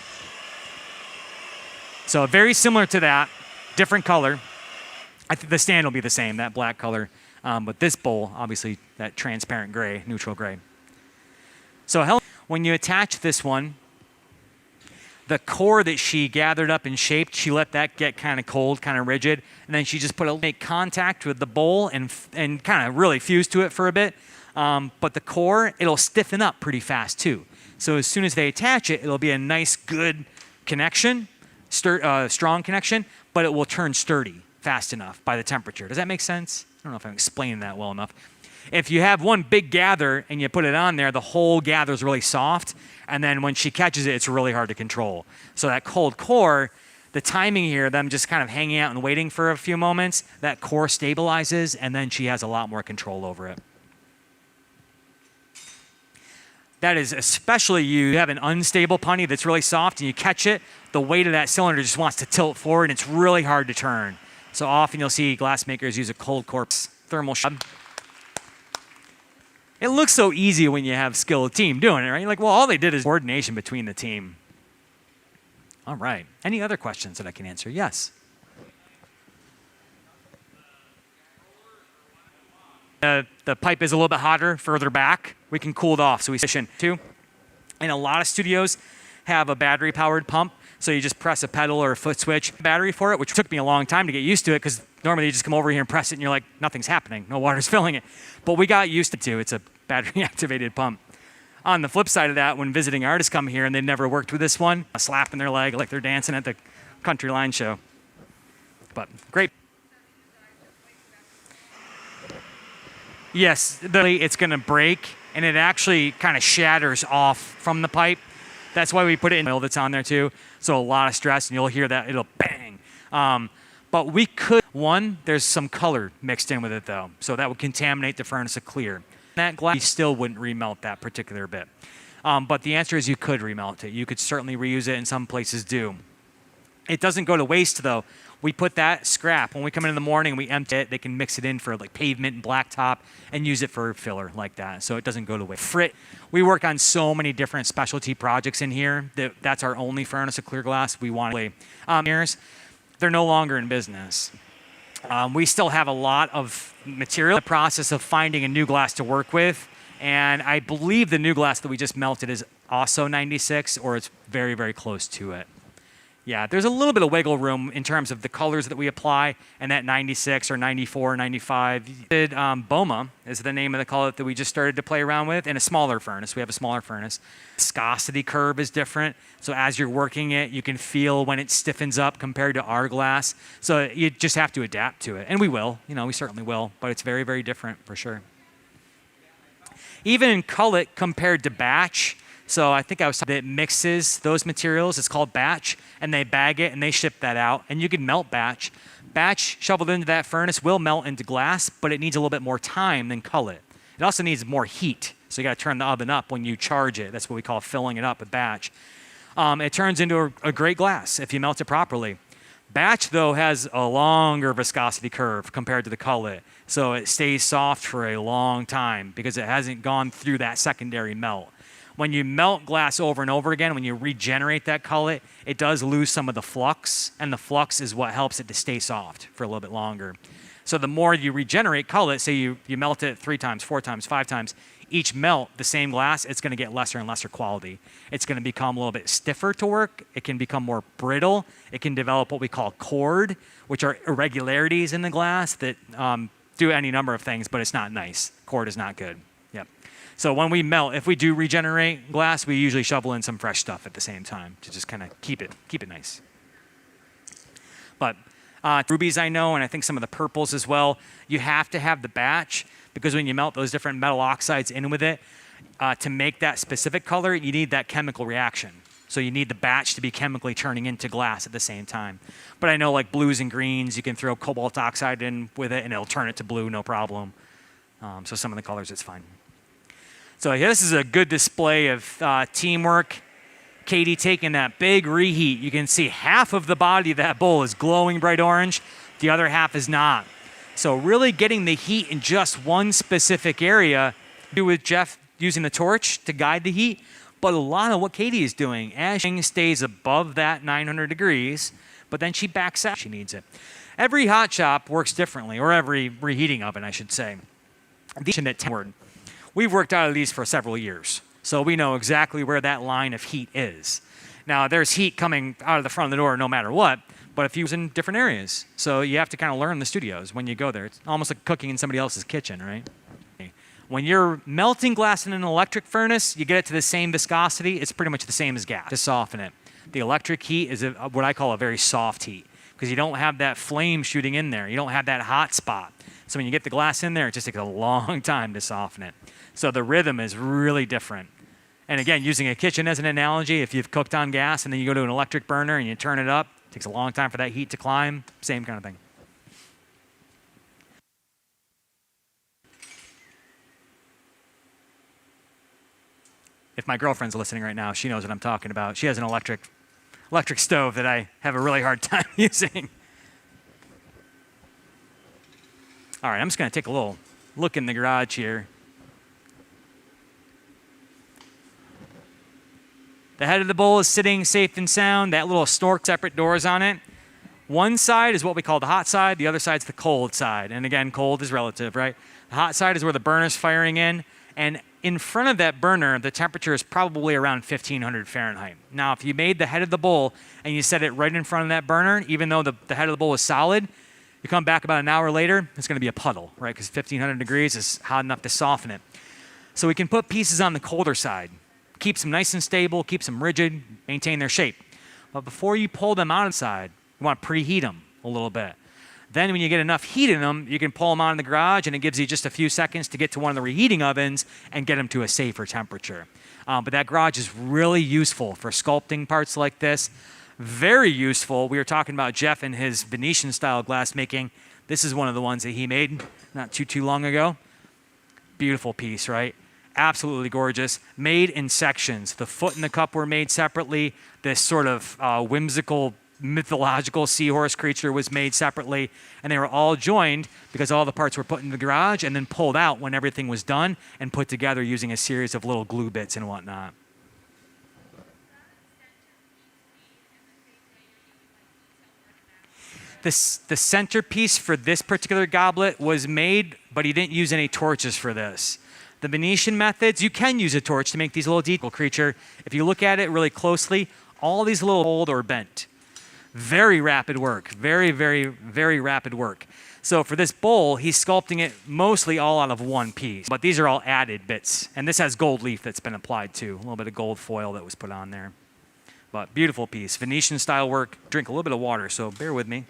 So very similar to that, different color. I think the stand will be the same, that black color. But this bowl, obviously, that transparent gray, neutral gray. So Helen, when you attach this one, the core that she gathered up and shaped, she let that get kind of cold, kind of rigid, and then she just make contact with the bowl and kind of really fuse to it for a bit. But the core, it'll stiffen up pretty fast too. So as soon as they attach it, it'll be a nice, good connection, strong connection, but it will turn sturdy fast enough by the temperature. Does that make sense? I don't know if I'm explaining that well enough. If you have one big gather and you put it on there, the whole gather is really soft, and then when she catches it, it's really hard to control. So that cold core, the timing here, them just kind of hanging out and waiting for a few moments, that core stabilizes, and then she has a lot more control over it. That is especially you have an unstable punty that's really soft and you catch it, the weight of that cylinder just wants to tilt forward and it's really hard to turn. So often you'll see glass makers use a cold core thermal shock. It looks so easy when you have a skilled team doing it, right? You're like, well, all they did is coordination between the team. All right. Any other questions that I can answer? Yes. The pipe is a little bit hotter further back. We can cool it off, so we position too. And a lot of studios have a battery-powered pump, so you just press a pedal or a foot switch battery for it, which took me a long time to get used to it because normally you just come over here and press it and you're like, nothing's happening. No water's filling it. But we got used to it. It's a battery-activated pump. On the flip side of that, when visiting artists come here and they've never worked with this one, slapping their leg like they're dancing at the country line show. But great. Yes, it's going to break, and it actually kind of shatters off from the pipe. That's why we put it in oil that's on there too. So a lot of stress, and you'll hear that it'll bang. But we could, there's some color mixed in with it though, so that would contaminate the furnace of clear. That glass still wouldn't remelt that particular bit. But the answer is you could remelt it. You could certainly reuse it, and some places do. It doesn't go to waste though. We put that scrap, when we come in the morning, we empty it, they can mix it in for like pavement and blacktop and use it for filler like that, so it doesn't go to waste. We work on so many different specialty projects in here. That's our only furnace of clear glass. We want to they're no longer in business. We still have a lot of material in the process of finding a new glass to work with, and I believe the new glass that we just melted is also 96, or it's very, very close to it. Yeah, there's a little bit of wiggle room in terms of the colors that we apply, and that 96 or 94, 95. Boma is the name of the color that we just started to play around with, in a smaller furnace. We have a smaller furnace. Viscosity curve is different, so as you're working it, you can feel when it stiffens up compared to our glass. So you just have to adapt to it, and we will. We certainly will, but it's very, very different for sure. Even in cullet compared to batch, so I think I was talking that mixes those materials. It's called batch, and they bag it and they ship that out. And you can melt batch. Batch shoveled into that furnace will melt into glass, but it needs a little bit more time than cullet. It also needs more heat, so you got to turn the oven up when you charge it. That's what we call filling it up with batch. It turns into a great glass if you melt it properly. Batch, though, has a longer viscosity curve compared to the cullet, so it stays soft for a long time because it hasn't gone through that secondary melt. When you melt glass over and over again, when you regenerate that cullet, it does lose some of the flux, and the flux is what helps it to stay soft for a little bit longer. So the more you regenerate cullet, say you melt it 3 times, 4 times, 5 times, each melt, the same glass, it's going to get lesser and lesser quality. It's going to become a little bit stiffer to work. It can become more brittle. It can develop what we call chord, which are irregularities in the glass that do any number of things, but it's not nice. Chord is not good. Yep. So when we melt, if we do regenerate glass, we usually shovel in some fresh stuff at the same time to just kind of keep it nice. But rubies I know, and I think some of the purples as well, you have to have the batch because when you melt those different metal oxides in with it, to make that specific color, you need that chemical reaction. So you need the batch to be chemically turning into glass at the same time. But I know like blues and greens, you can throw cobalt oxide in with it and it'll turn it to blue, no problem. So some of the colors, it's fine. So yeah, this is a good display of teamwork. Katie taking that big reheat. You can see half of the body of that bowl is glowing bright orange. The other half is not. So really getting the heat in just one specific area, do with Jeff using the torch to guide the heat. But a lot of what Katie is doing, as she stays above that 900 degrees, but then she backs out. She needs it. Every hot shop works differently, or every reheating oven, I should say. We've worked out of these for several years, so we know exactly where that line of heat is. Now, there's heat coming out of the front of the door no matter what, but if you was in different areas, so you have to kind of learn the studios when you go there. It's almost like cooking in somebody else's kitchen, right? When you're melting glass in an electric furnace, you get it to the same viscosity. It's pretty much the same as gas to soften it. The electric heat is what I call a very soft heat because you don't have that flame shooting in there. You don't have that hot spot. So when you get the glass in there, it just takes a long time to soften it. So the rhythm is really different. And again, using a kitchen as an analogy, if you've cooked on gas and then you go to an electric burner and you turn it up, it takes a long time for that heat to climb. Same kind of thing. If my girlfriend's listening right now, she knows what I'm talking about. She has an electric stove that I have a really hard time using. All right, I'm just going to take a little look in the garage here. The head of the bowl is sitting safe and sound. That little stork, separate doors on it. One side is what we call the hot side. The other side's the cold side. And again, cold is relative, right? The hot side is where the burner's firing in. And in front of that burner, the temperature is probably around 1500 Fahrenheit. Now, if you made the head of the bowl and you set it right in front of that burner, even though the head of the bowl is solid, you come back about an hour later, it's going to be a puddle, right? Because 1500 degrees is hot enough to soften it. So we can put pieces on the colder side. Keeps them nice and stable, keeps them rigid, maintain their shape. But before you pull them out of the side, you want to preheat them a little bit. Then when you get enough heat in them, you can pull them out in the garage and it gives you just a few seconds to get to one of the reheating ovens and get them to a safer temperature. But that garage is really useful for sculpting parts like this. Very useful. We were talking about Jeff and his Venetian style glass making. This is one of the ones that he made not too long ago. Beautiful piece, right? Absolutely gorgeous. Made in sections. The foot and the cup were made separately. This sort of whimsical, mythological seahorse creature was made separately. And they were all joined because all the parts were put in the garage and then pulled out when everything was done and put together using a series of little glue bits and whatnot. The centerpiece for this particular goblet was made, but he didn't use any torches for this. The Venetian methods, you can use a torch to make these little detail creature. If you look at it really closely, all these little old or bent. Very rapid work. Very, very, very rapid work. So for this bowl, he's sculpting it mostly all out of one piece. But these are all added bits. And this has gold leaf that's been applied too. A little bit of gold foil that was put on there. But beautiful piece. Venetian style work. Drink a little bit of water, so bear with me.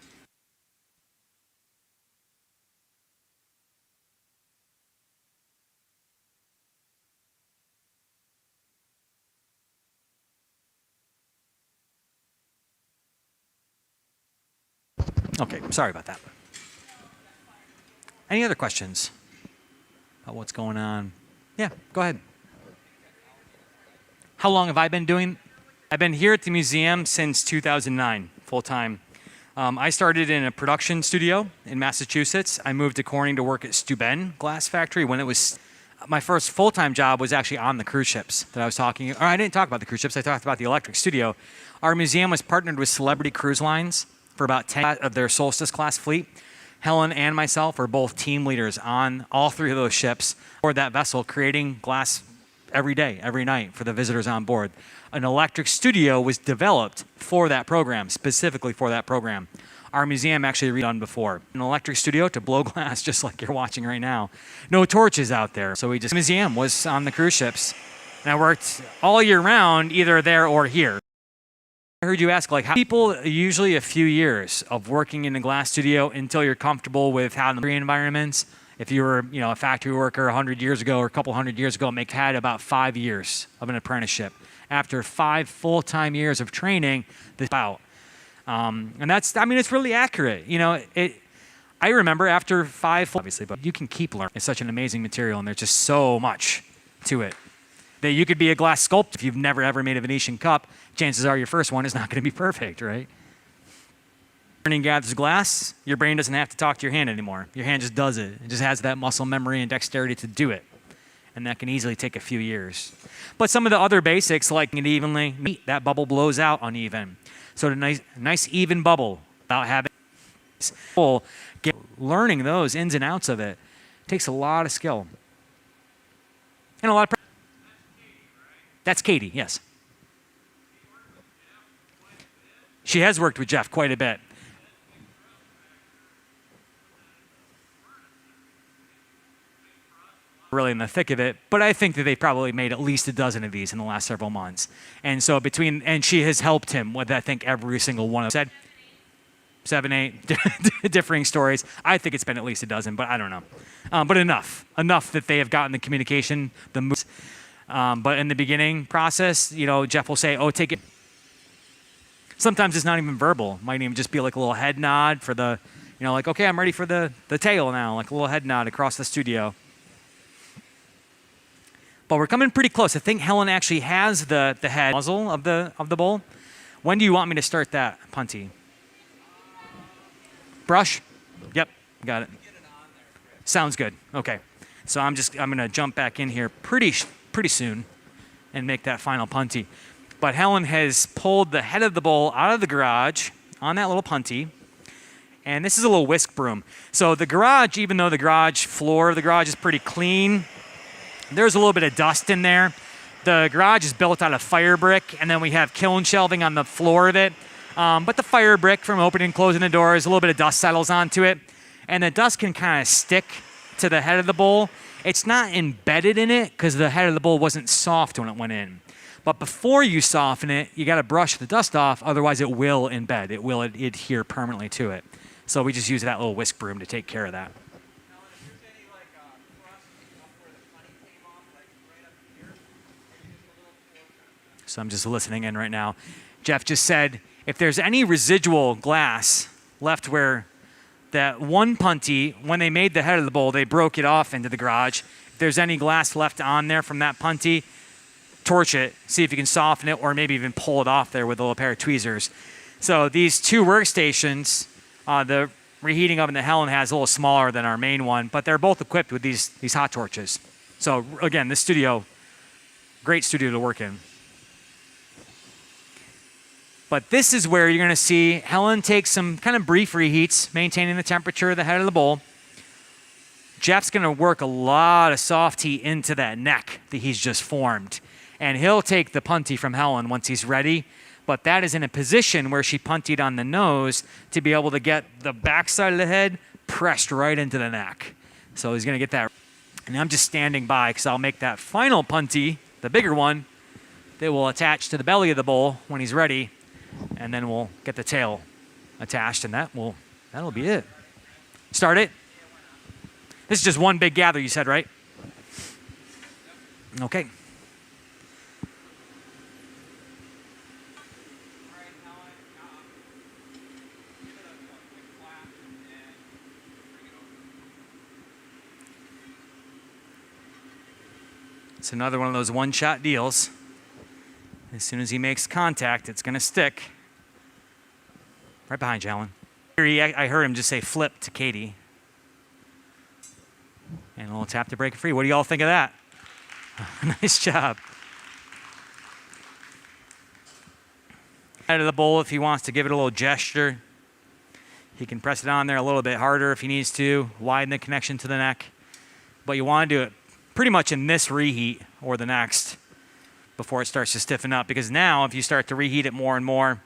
Okay, sorry about that. Any other questions about what's going on? Yeah, go ahead. How long have I been doing? I've been here at the museum since 2009, full time. I started in a production studio in Massachusetts. I moved to Corning to work at Steuben Glass Factory when it was my first full-time job was actually on the cruise ships that I was talking. Or I didn't talk about the cruise ships. I talked about the electric studio. Our museum was partnered with Celebrity Cruise Lines for about 10 of their Solstice class fleet. Helen and myself were both team leaders on all three of those ships or that vessel, creating glass every day, every night for the visitors on board. An electric studio was developed for that program, specifically for that program. Our museum actually redone before. An electric studio to blow glass just like you're watching right now. No torches out there. So the museum was on the cruise ships. And I worked all year round, either there or here. I heard you ask, like, how people usually a few years of working in a glass studio until you're comfortable with how the environments. If you were, a factory worker 100 years ago or a couple hundred years ago, had about 5 years of an apprenticeship. After 5 full-time years of training, this out. And that's, it's really accurate. I remember after 5, obviously, but you can keep learning. It's such an amazing material, and there's just so much to it. That you could be a glass sculptor if you've never ever made a Venetian cup. Chances are your first one is not going to be perfect, right? Learning gathers glass, your brain doesn't have to talk to your hand anymore. Your hand just does it. It just has that muscle memory and dexterity to do it. And that can easily take a few years. But some of the other basics, like it evenly, that bubble blows out uneven. So the nice even bubble, without having learning those ins and outs of it takes a lot of skill. And a lot of practice. That's Katie, yes. She has worked with Jeff quite a bit. Really in the thick of it, but I think that they probably made at least a dozen of these in the last several months. And so and she has helped him with, I think, every single one of them. 7, 8 differing stories. I think it's been at least a dozen, but I don't know. But enough that they have gotten the communication, the moves. But in the beginning process, Jeff will say, "Oh, take it." Sometimes it's not even verbal. Might even just be like a little head nod for the, like, okay, I'm ready for the tail now, like a little head nod across the studio. But we're coming pretty close. I think Helen actually has the head muzzle of the bowl. When do you want me to start that, Punty? Brush? Yep, got it. Sounds good. Okay. So I'm going to jump back in here pretty soon and make that final punty. But Helen has pulled the head of the bowl out of the garage on that little punty. And this is a little whisk broom. So the garage, even though the floor of the garage is pretty clean, there's a little bit of dust in there. The garage is built out of fire brick, and then we have kiln shelving on the floor of it. But the fire brick, from opening and closing the doors, a little bit of dust settles onto it. And the dust can kind of stick to the head of the bowl. It's not embedded in it because the head of the bowl wasn't soft when it went in. But before you soften it, you got to brush the dust off, otherwise it will embed. It will adhere permanently to it. So we just use that little whisk broom to take care of that. So I'm just listening in right now. Jeff just said, if there's any residual glass left where that one punty, when they made the head of the bowl, they broke it off into the garage. If there's any glass left on there from that punty, torch it, see if you can soften it, or maybe even pull it off there with a little pair of tweezers. So these two workstations, the reheating oven that Helen has is a little smaller than our main one, but they're both equipped with these hot torches. So again, this studio, great studio to work in. But this is where you're going to see Helen take some kind of brief reheats, maintaining the temperature of the head of the bowl. Jeff's going to work a lot of soft heat into that neck that he's just formed. And he'll take the punty from Helen once he's ready. But that is in a position where she puntied on the nose to be able to get the backside of the head pressed right into the neck. So he's going to get that. And I'm just standing by because I'll make that final punty, the bigger one, that will attach to the belly of the bowl when he's ready. And then we'll get the tail attached, and that'll be it. Start it. This is just one big gather, you said, right? Okay. It's another one of those one-shot deals. As soon as he makes contact, it's going to stick. Right behind you, Alan. I heard him just say flip to Katie. And a little tap to break it free. What do you all think of that? Nice job. Out of the bowl, if he wants to give it a little gesture, he can press it on there a little bit harder if he needs to, widen the connection to the neck. But you want to do it pretty much in this reheat or the next before it starts to stiffen up, because now if you start to reheat it more and more,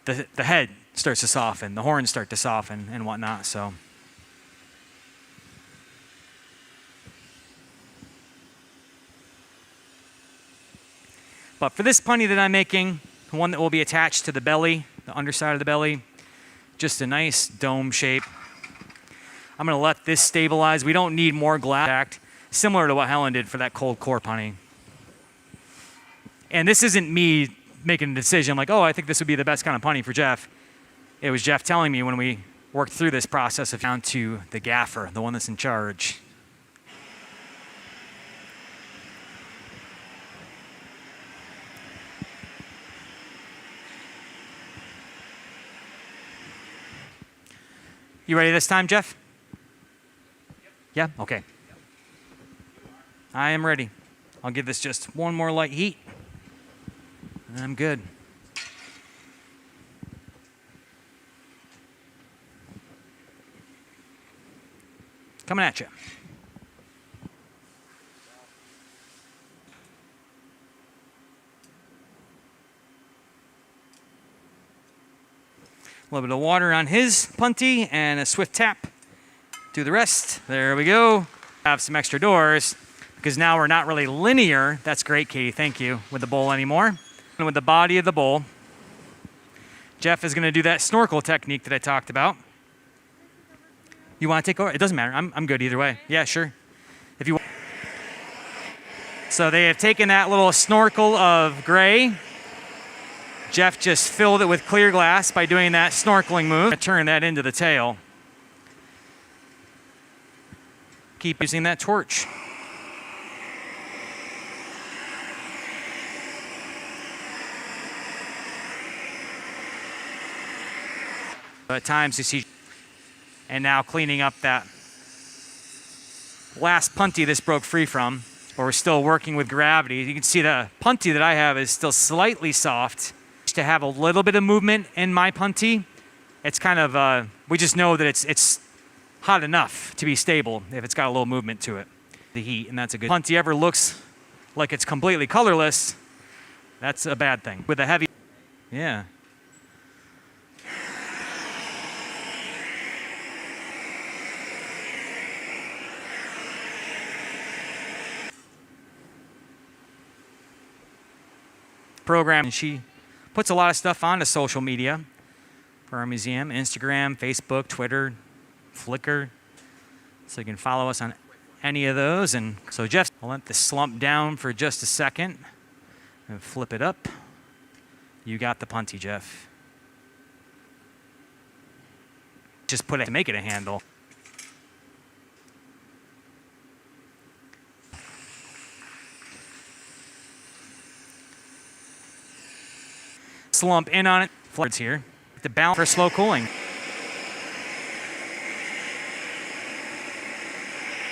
the head starts to soften, the horns start to soften and whatnot. So but for this punty that I'm making, the one that will be attached to the belly, the underside of the belly, just a nice dome shape. I'm going to let this stabilize. We don't need more glass, similar to what Helen did for that cold core punty. And this isn't me making a decision like, oh, I think this would be the best kind of punty for Jeff. It was Jeff telling me when we worked through this process of down to the gaffer, the one that's in charge. You ready this time, Jeff? Yeah? Okay. I am ready. I'll give this just one more light heat, and I'm good. Coming at you. A little bit of water on his punty and a swift tap. Do the rest. There we go. Have some extra doors because now we're not really linear. That's great, Katie. Thank you. With the bowl anymore. And with the body of the bowl, Jeff is going to do that snorkel technique that I talked about. You want to take over? It doesn't matter. I'm good either way. Yeah, sure. If you want. So they have taken that little snorkel of gray. Jeff just filled it with clear glass by doing that snorkeling move. Turn that into the tail. Keep using that torch. At times you see, and now cleaning up that last punty this broke free from, but we're still working with gravity. You can see the punty that I have is still slightly soft. To have a little bit of movement in my punty, it's kind of, we just know that it's hot enough to be stable if it's got a little movement to it. The heat, and that's a good. Punty ever looks like it's completely colorless, that's a bad thing. With a heavy, yeah. Program, and she puts a lot of stuff onto social media for our museum, Instagram, Facebook, Twitter, Flickr. So you can follow us on any of those. And so Jeff, I'll let this slump down for just a second and flip it up. You got the punty, Jeff. Just put it to make it a handle. Slump in on it. Floods here. The balance for slow cooling.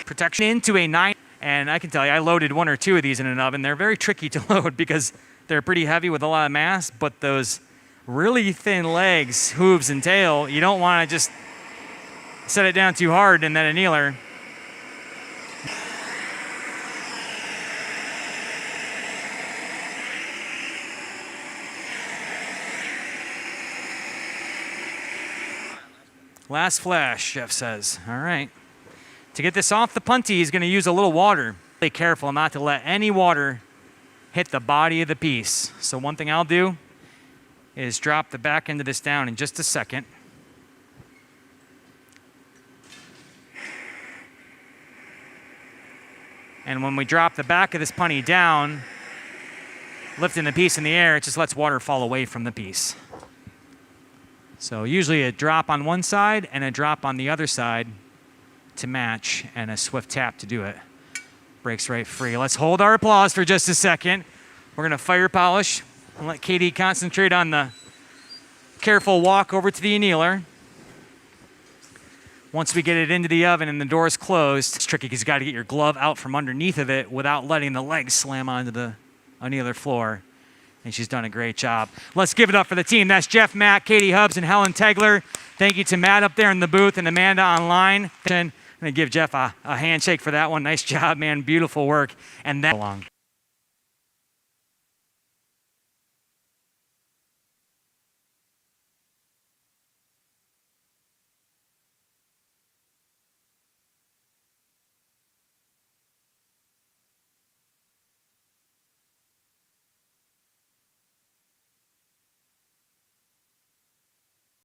Protection into a 9. And I can tell you, I loaded one or two of these in an oven. They're very tricky to load because they're pretty heavy with a lot of mass, but those really thin legs, hooves, and tail, you don't want to just set it down too hard and then annealer. Last flash, Jeff says. All right. To get this off the punty, he's going to use a little water. Be careful not to let any water hit the body of the piece. So one thing I'll do is drop the back end of this down in just a second. And when we drop the back of this punty down, lifting the piece in the air, it just lets water fall away from the piece. So usually a drop on one side and a drop on the other side to match, and a swift tap to do it. breaks right free. Let's hold our applause for just a second. We're gonna fire polish and let Katie concentrate on the careful walk over to the annealer. Once we get it into the oven and the door's closed, it's tricky because you got to get your glove out from underneath of it without letting the legs slam onto the annealer floor. And she's done a great job. Let's give it up for the team. That's Jeff, Mack, Katie Hubbs, and Helen Tegler. Thank you to Matt up there in the booth and Amanda online. I'm going to give Jeff a handshake for that one. Nice job, man. Beautiful work. And that along.